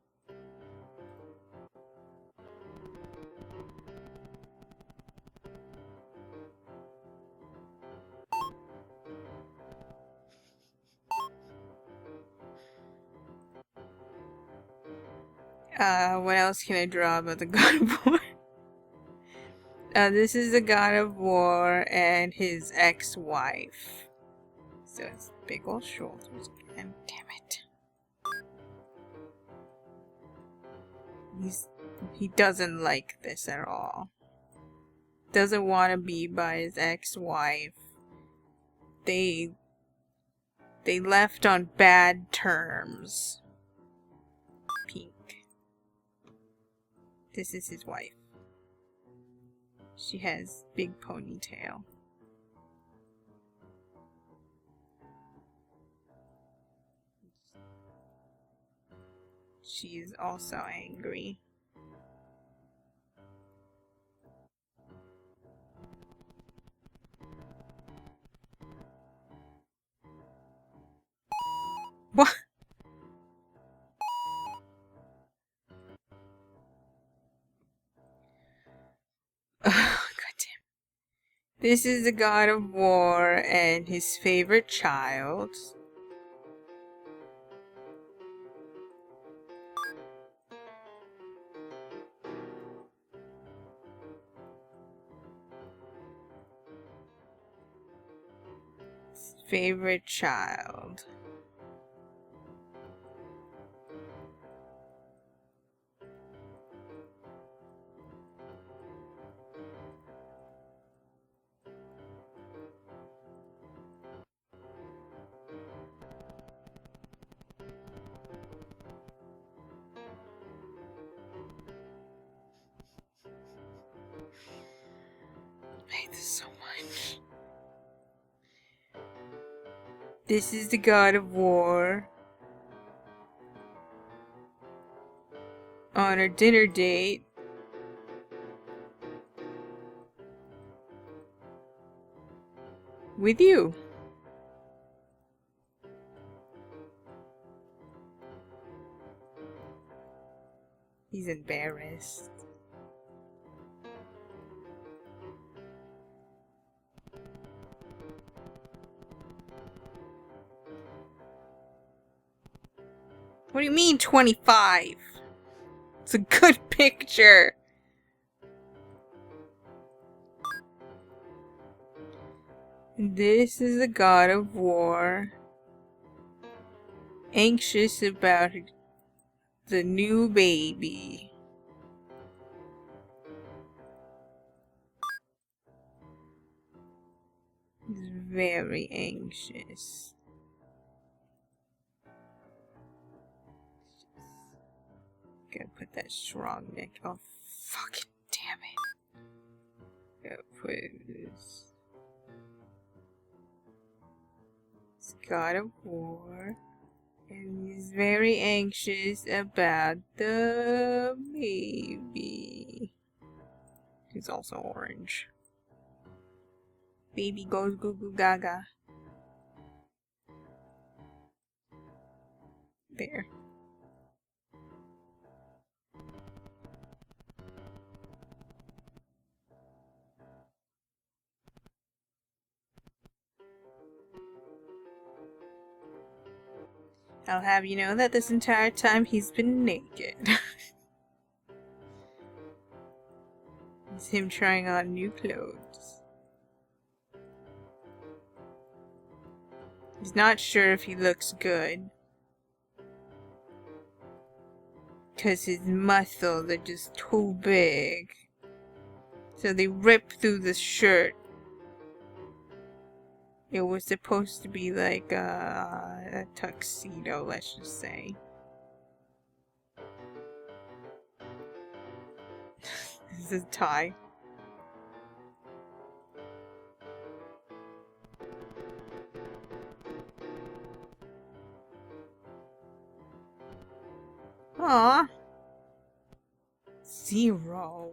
What else can I draw about the God of War? This is the God of War and his ex-wife. So it's big old shoulders again. Damn it. He doesn't like this at all. Doesn't want to be by his ex-wife. They left on bad terms. Pink. This is his wife. She has big ponytail. She is also angry. What? Goddamn. This is the God of War and his favorite child. His favorite child. I hate this so much. This is the God of War on a dinner date with you. He's embarrassed. What do you mean 25? It's a good picture. This is the God of War anxious about the new baby. He's very anxious. Gotta put that strong neck. Oh, fucking damn it. Gotta put this. It's God of War. And he's very anxious about the baby. He's also orange. Baby goes goo goo gaga. There. I'll have you know that this entire time he's been naked. It's him trying on new clothes. He's not sure if he looks good. 'Cause his muscles are just too big. So they rip through the shirt. It was supposed to be like a tuxedo, let's just say. This is a tie. Aww. 0.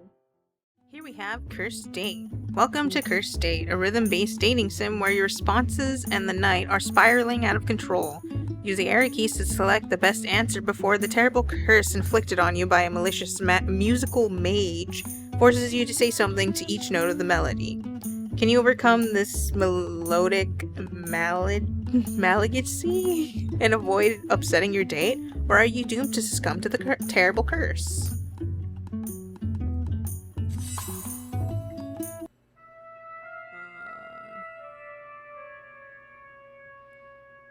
Here we have Cursed Date. Welcome to Cursed Date, a rhythm-based dating sim where your responses and the night are spiraling out of control. Use the arrow keys to select the best answer before the terrible curse inflicted on you by a malicious musical mage forces you to say something to each note of the melody. Can you overcome this melodic malignancy and avoid upsetting your date, or are you doomed to succumb to the terrible curse?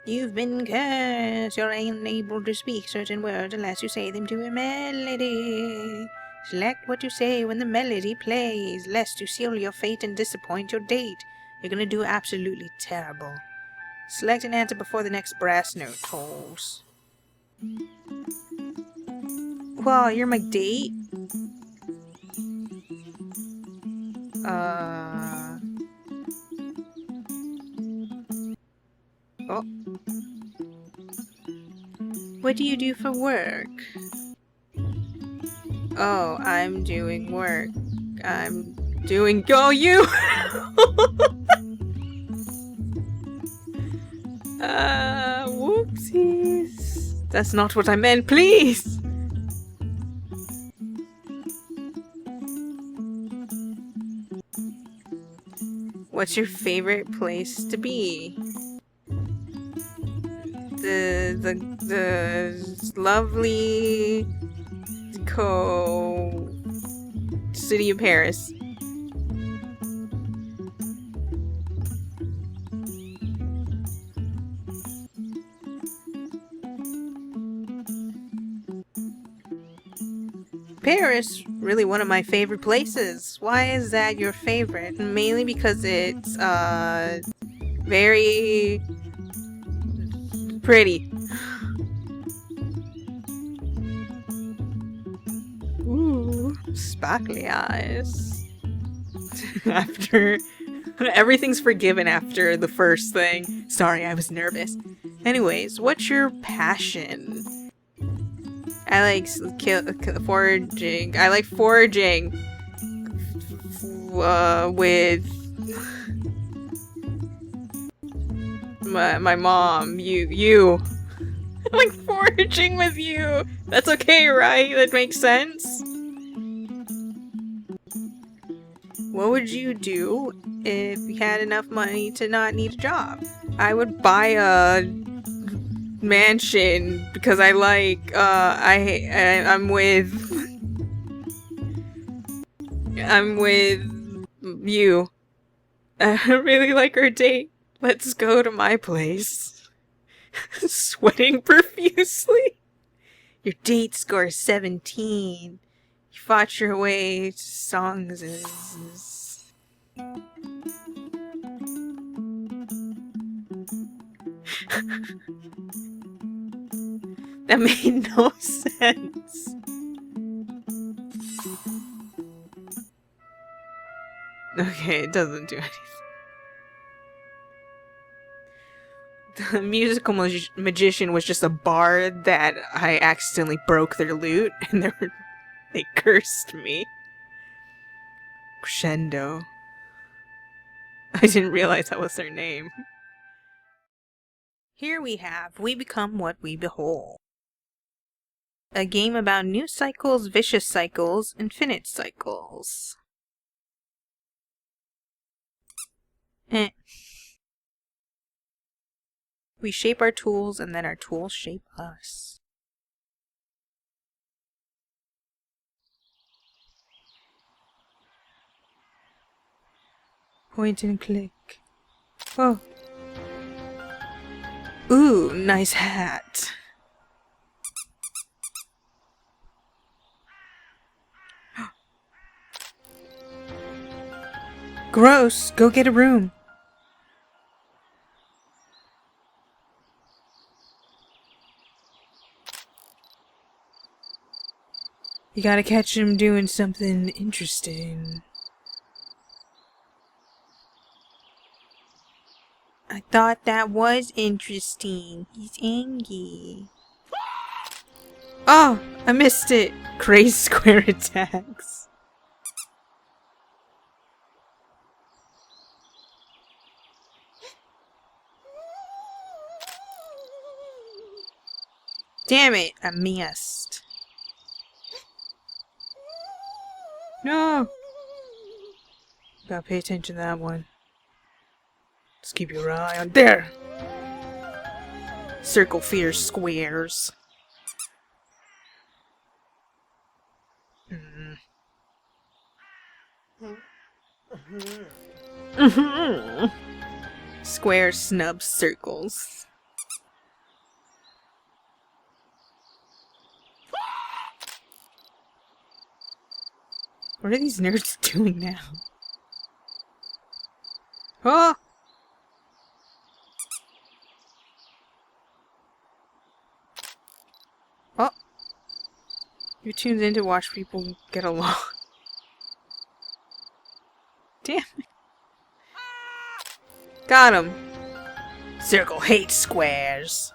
You've been cursed. You're unable to speak certain words unless you say them to a melody. Select what you say when the melody plays, lest you seal your fate and disappoint your date. You're gonna do absolutely terrible. Select an answer before the next brass note tolls. Wow, you're my date? Oh. What do you do for work? Oh, I'm doing work. I'm doing— Oh, you! Whoopsies. That's not what I meant, please! What's your favorite place to be? The lovely city of Paris. Paris, really one of my favorite places. Why is that your favorite? Mainly because it's very pretty. Ooh, sparkly eyes. After everything's forgiven after the first thing. Sorry, I was nervous. Anyways, what's your passion? I like foraging. I like foraging with my mom. You. I like foraging with you. That's okay, right? That makes sense. What would you do if you had enough money to not need a job? I would buy a mansion because I like I'm with you. I really like our date. Let's go to my place. Sweating profusely. Your date score is 17. You fought your way to songs. That made no sense. Okay, it doesn't do anything. The musical magician was just a bard that I accidentally broke their lute, and they cursed me. Crescendo. I didn't realize that was their name. Here we have We Become What We Behold. A game about new cycles, vicious cycles, infinite cycles. We shape our tools, and then our tools shape us. Point and click. Oh. Ooh, nice hat. Gross, go get a room. You gotta catch him doing something interesting. I thought that was interesting. He's angry. Oh, I missed it. Crazy square attacks. Damn it, I missed. No! Gotta pay attention to that one. Just keep your eye on there! Circle fear squares. Square snub circles. What are these nerds doing now? Oh! Oh! You're tuned in to watch people get along. Damn it. Got him. Circle hates squares.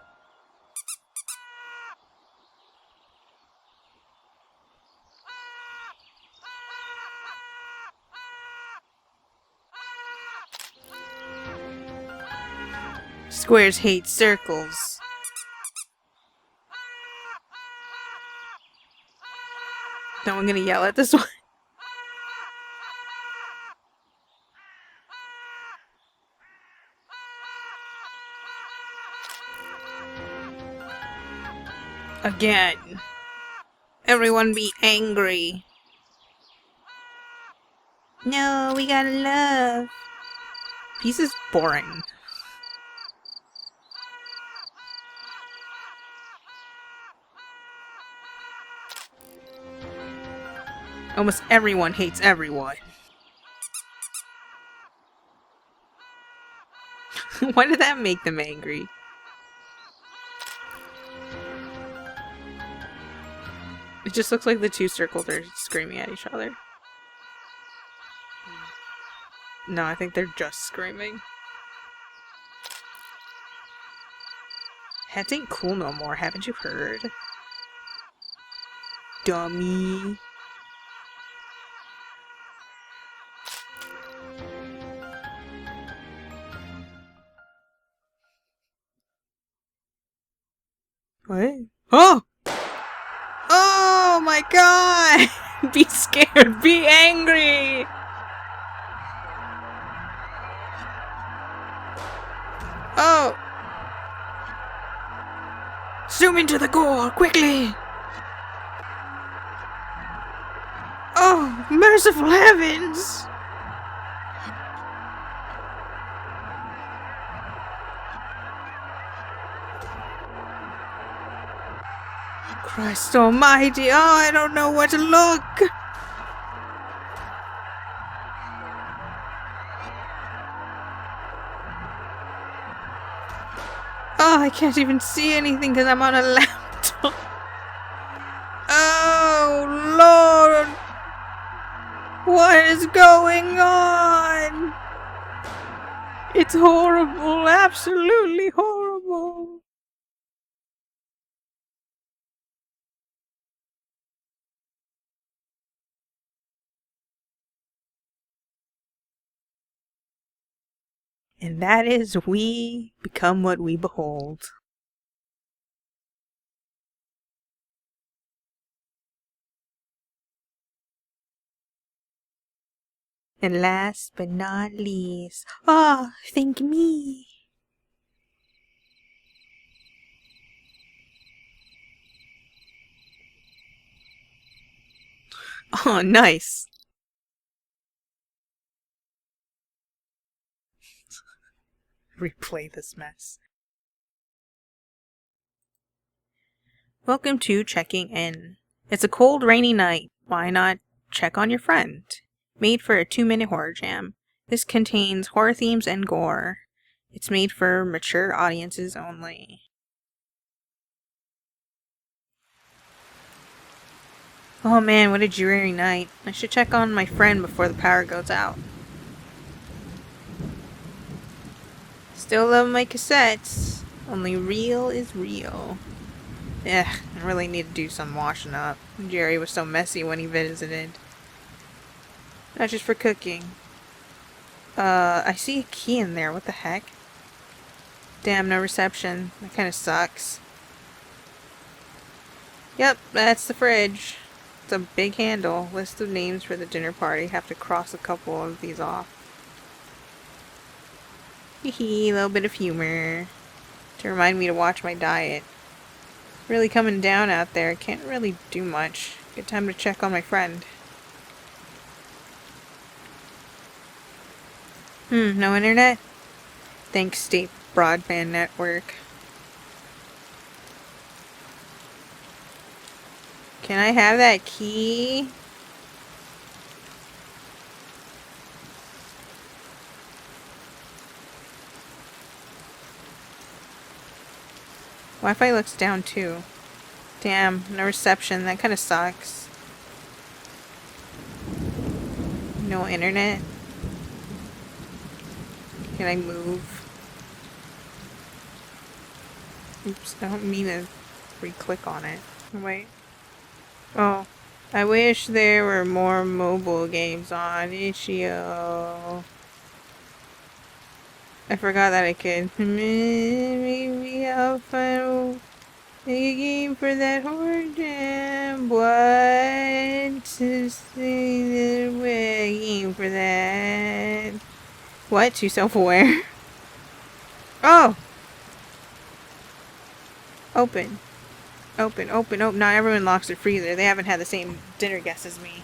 Squares hate circles. No one gonna yell at this one. Again. Everyone be angry. No, we gotta love. Peace is boring. Almost everyone hates everyone. Why did that make them angry? It just looks like the two circles are screaming at each other. No, I think they're just screaming. Hats ain't cool no more, haven't you heard? Dummy. What? Oh! Oh my god! Be scared, be angry! Oh! Zoom into the gore, quickly! Oh, merciful heavens! Christ almighty. Oh, I don't know where to look. Oh, I can't even see anything because I'm on a laptop. Oh, Lord. What is going on? It's horrible. Absolutely horrible. And that is we become what we behold. And last but not least, thank me. Oh, nice. Replay this mess. Welcome to Checking In. It's a cold, rainy night. Why not check on your friend? Made for a 2-minute horror jam. This contains horror themes and gore. It's made for mature audiences only. Oh man, what a dreary night. I should check on my friend before the power goes out. Still love my cassettes. Only real is real. Ugh, I really need to do some washing up. Jerry was so messy when he visited. Not just for cooking. I see a key in there. What the heck? Damn, no reception. That kind of sucks. Yep, that's the fridge. It's a big handle. List of names for the dinner party. Have to cross a couple of these off. Hee, a little bit of humor. To remind me to watch my diet. Really coming down out there. Can't really do much. Good time to check on my friend. No internet? Thanks, State Broadband Network. Can I have that key? Wi-Fi looks down too. Damn, no reception. That kind of sucks. No internet. Can I move? Oops, I don't mean to re-click on it. Wait. Oh, I wish there were more mobile games on itch.io. I forgot that I could. Maybe I'll find a game for that horror jam. What? To say the game for that. What? Too self-aware? Oh! Open. Open, open, open. Not everyone locks their freezer. They haven't had the same dinner guests as me.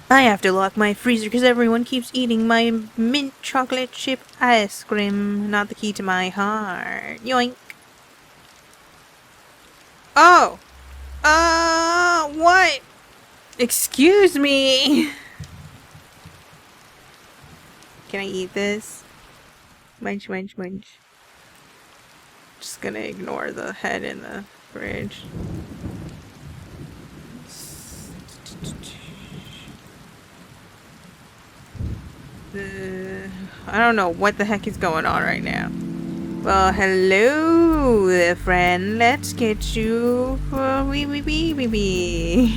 I have to lock my freezer because everyone keeps eating my mint chocolate chip ice cream. Not the key to my heart. Yoink. Oh! What? Excuse me! Can I eat this? Munch, munch, munch. Just gonna ignore the head in the fridge. I don't know what the heck is going on right now. Well, hello there, friend. Let's get you for wee.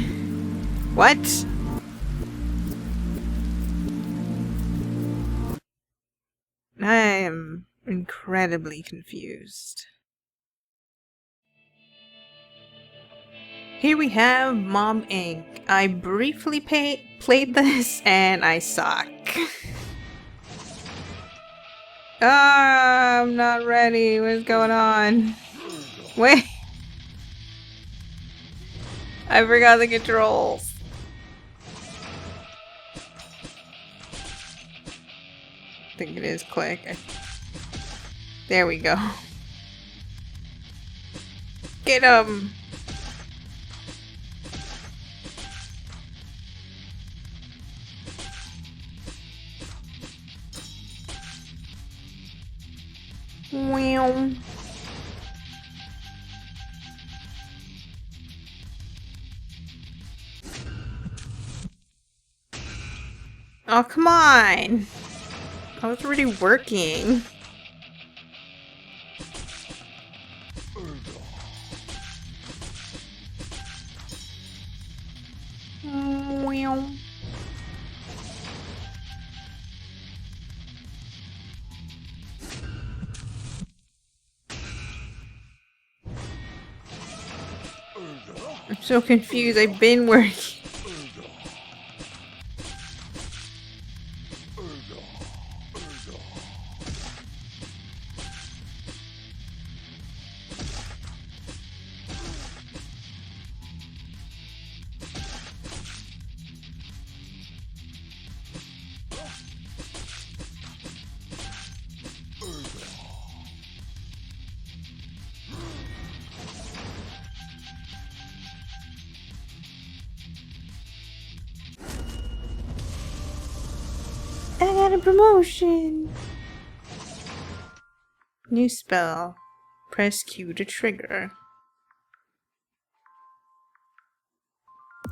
What? I am incredibly confused. Here we have Mom Inc. I briefly played this and I suck. I'm not ready. What's going on? Wait. I forgot the controls. I think it is click. There we go. Get him! Wow. Oh, come on! I was already working. Wow. I'm so confused. I've been working. I got a promotion! New spell. Press Q to trigger.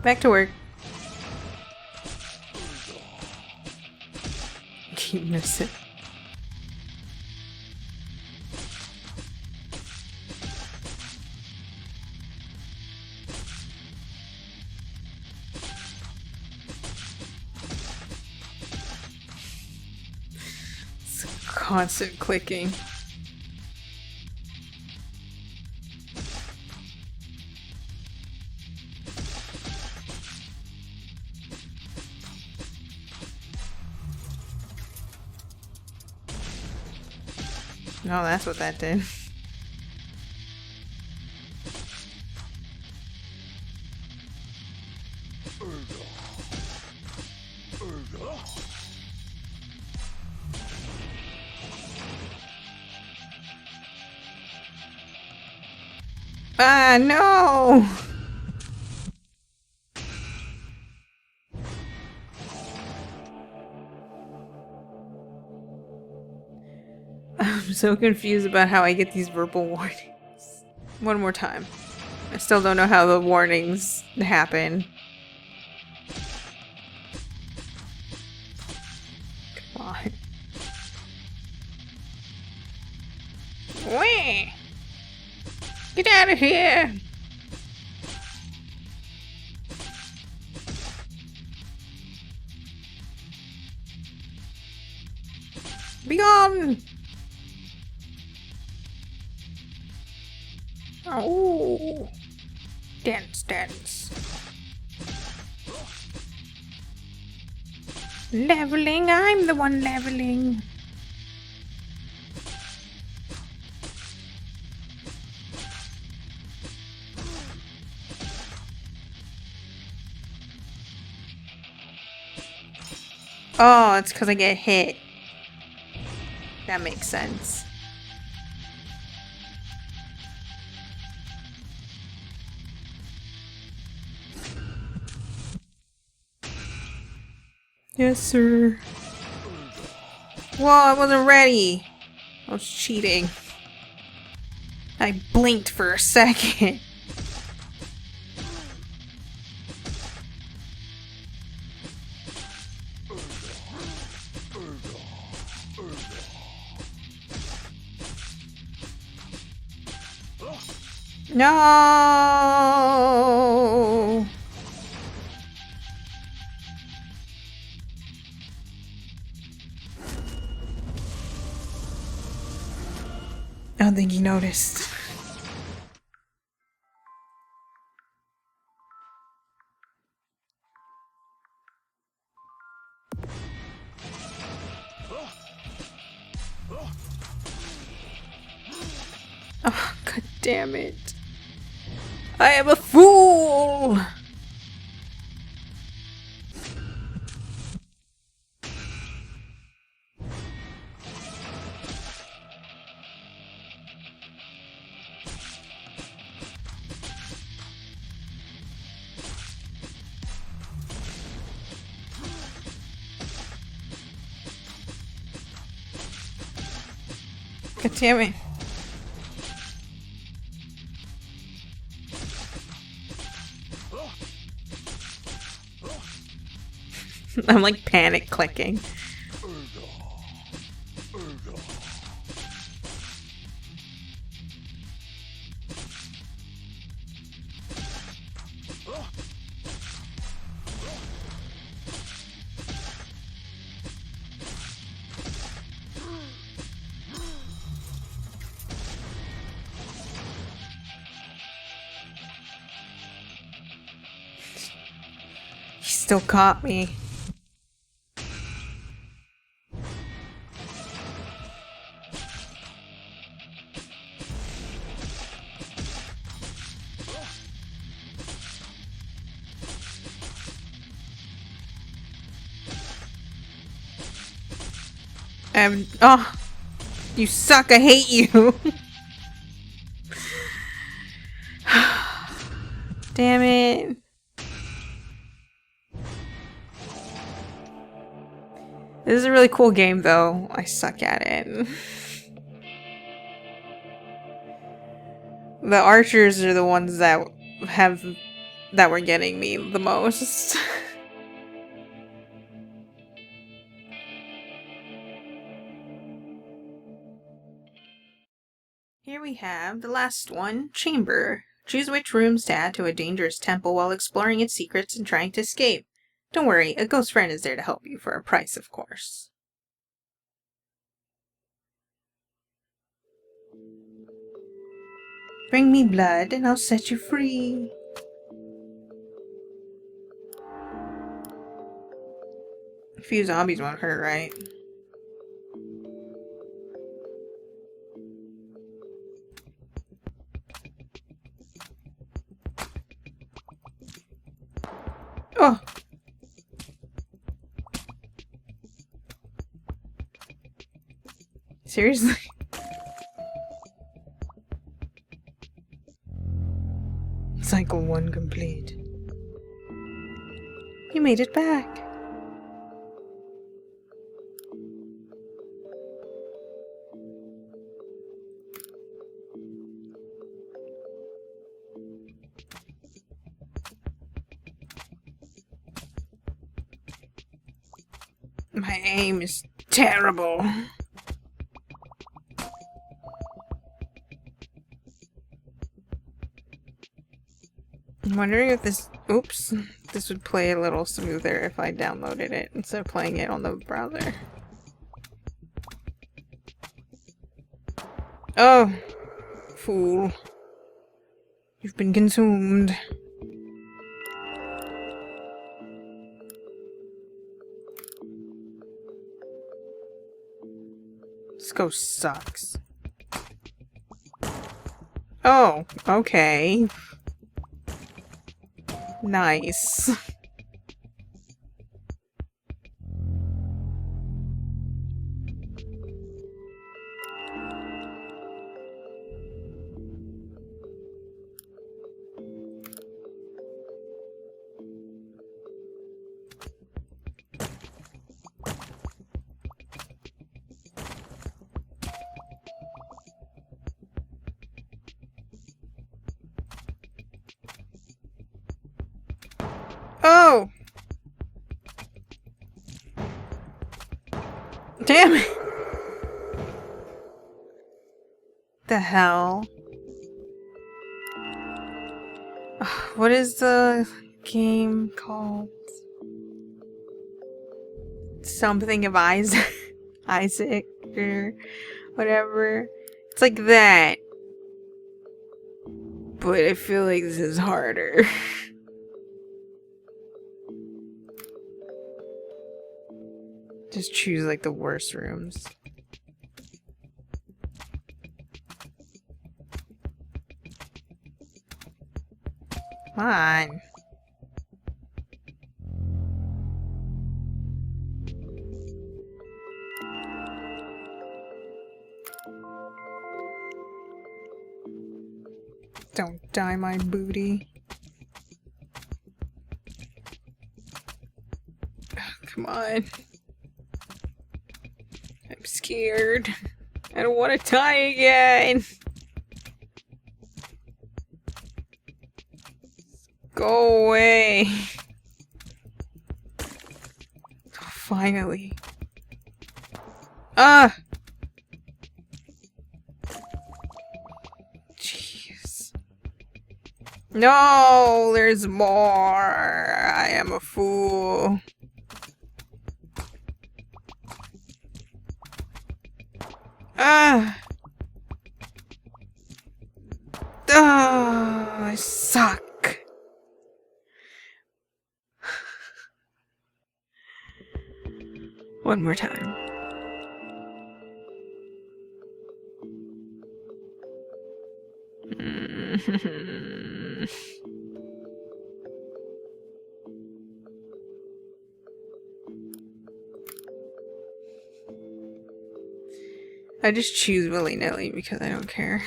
Back to work. Keep missing. Constant clicking. No, that's what that did. Ah, no! I'm so confused about how I get these verbal warnings. One more time. I still don't know how the warnings happen. Come on. Wait! Get out of here! Be gone! Oh! Dance, dance. Leveling, I'm the one leveling. Oh, it's because I get hit. That makes sense. Yes, sir. Whoa, I wasn't ready. I was cheating. I blinked for a second. No. I don't think he noticed. Oh, god damn it. I am a fool! God damn it. I'm like panic clicking. He still caught me. Oh, you suck, I hate you. Damn it. This is a really cool game though. I suck at it. The archers are the ones that were getting me the most. Here we have the last one, Chamber. Choose which rooms to add to a dangerous temple while exploring its secrets and trying to escape. Don't worry, a ghost friend is there to help you for a price, of course. Bring me blood and I'll set you free. A few zombies won't hurt, right? Oh! Seriously? Cycle 1 complete. You made it back. My aim is terrible. I'm wondering if this... Oops. This would play a little smoother if I downloaded it instead of playing it on the browser. Oh! Fool. You've been consumed. This ghost sucks. Oh, okay. Nice. Oh! Damn it! The hell? What is the game called? Something of Isaac? Isaac or whatever. It's like that. But I feel like this is harder. Just choose like the worst rooms. Come on. Don't die, my booty. Oh, come on. I'm scared. I don't want to die again. Go away. Finally. Ah! Jeez. No, there's more. I am a fool. Ah! Ah! I suck. One more time. I just choose willy-nilly because I don't care.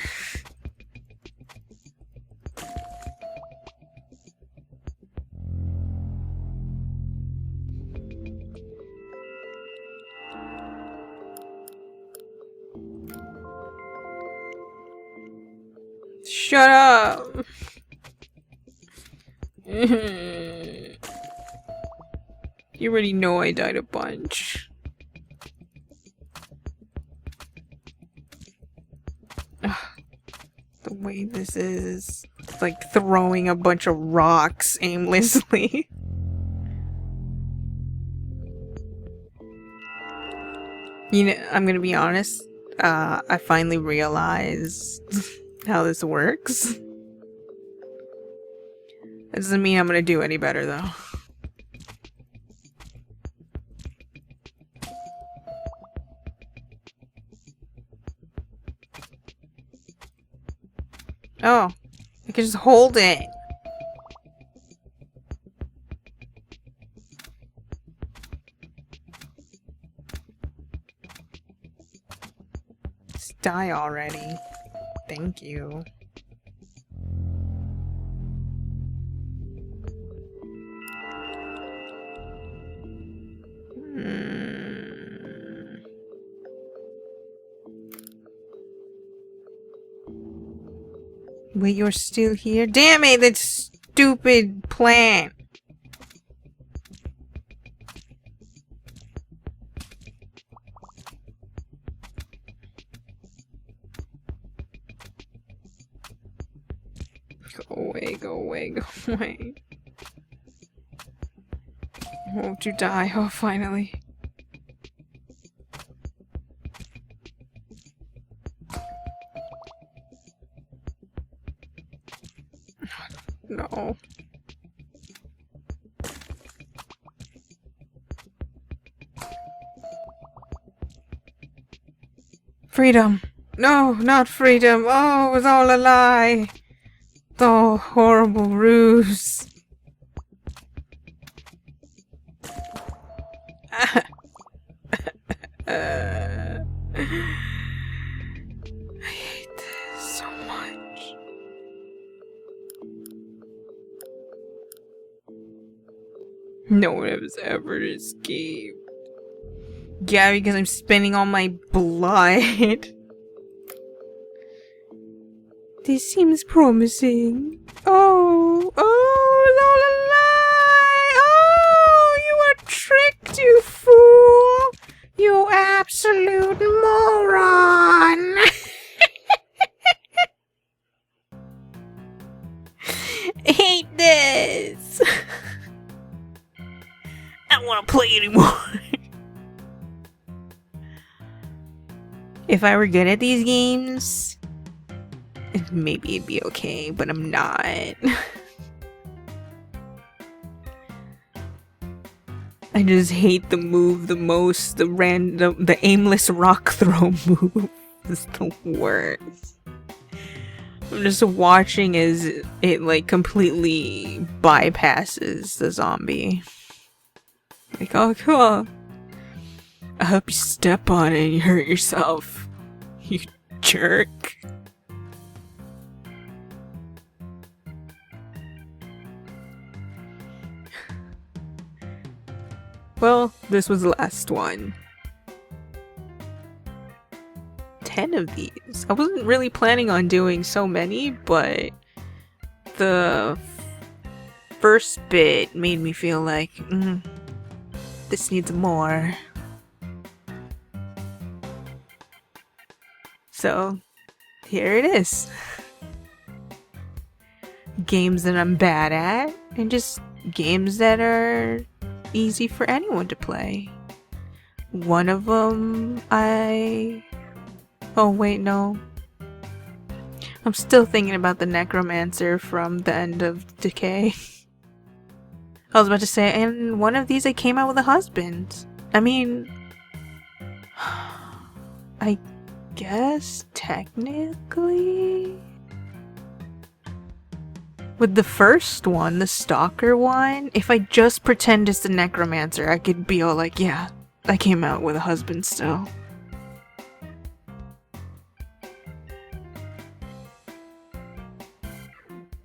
Shut up! You already know I died a bunch. Ugh. The way this is. It's like throwing a bunch of rocks aimlessly. You know, I'm gonna be honest. I finally realized how this works. That doesn't mean I'm gonna do any better though. Oh, I can just hold it. Just die already. Thank you. Wait, you're still here? Damn it, that stupid plant! Go away, go away, go away. Won't you die? Oh, finally. No. Freedom. No, not freedom. Oh, it was all a lie. The horrible ruse. I hate this so much. No one has ever escaped. Yeah, because I'm spending all my blood. This seems promising. Oh, oh, it's all a lie. Oh, you were tricked, you fool. You absolute moron. I hate this. I don't want to play anymore. If I were good at these games, maybe it'd be okay, but I'm not. I just hate the move the most. The aimless rock throw move is the worst. I'm just watching as it like completely bypasses the zombie. Like, oh cool. I hope you step on it and you hurt yourself. You jerk. Well, this was the last one. 10 10 of these. I wasn't really planning on doing so many, but the first bit made me feel like, this needs more. So, here it is. Games that I'm bad at, and just games that are easy for anyone to play. One of them, oh wait, no. I'm still thinking about the Necromancer from the end of Decay. I was about to say, and one of these I came out with a husband. I mean, I guess technically. With the first one, the Stalker one, if I just pretend it's the Necromancer, I could be all like, yeah, I came out with a husband still.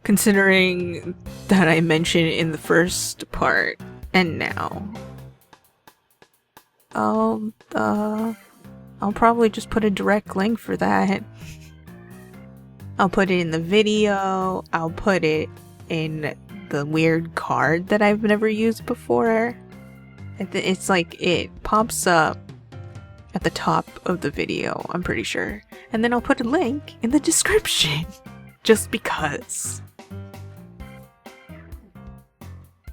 Considering that I mentioned it in the first part, and now. I'll probably just put a direct link for that. I'll put it in the video, I'll put it in the weird card that I've never used before. It's like it pops up at the top of the video, I'm pretty sure. And then I'll put a link in the description, just because.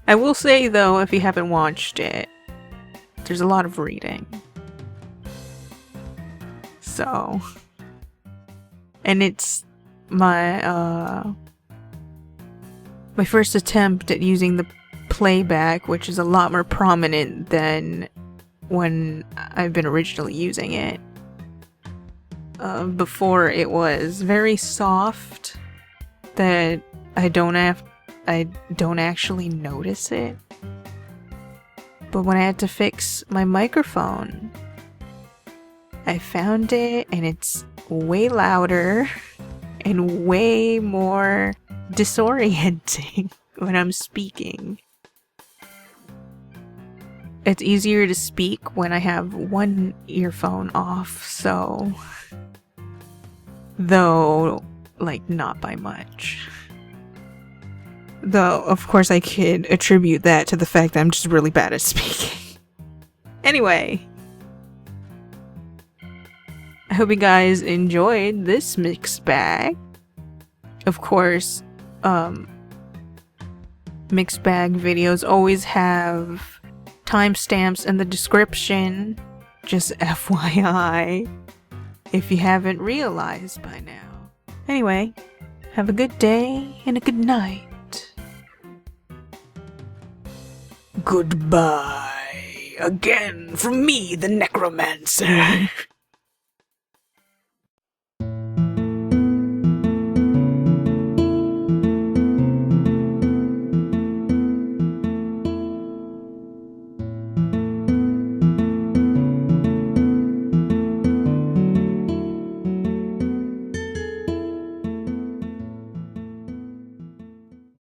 I will say though, if you haven't watched it, there's a lot of reading. So, and it's my first attempt at using the playback, which is a lot more prominent than when I've been originally using it. Before it was very soft that I don't actually notice it. But when I had to fix my microphone, I found it, and it's way louder and way more disorienting when I'm speaking. It's easier to speak when I have one earphone off, so... Though, like, not by much. Though, of course, I could attribute that to the fact that I'm just really bad at speaking. Anyway. I hope you guys enjoyed this mixed bag. Of course, mixed bag videos always have timestamps in the description. Just FYI, if you haven't realized by now. Anyway, have a good day and a good night. Goodbye. Again from me, the Necromancer.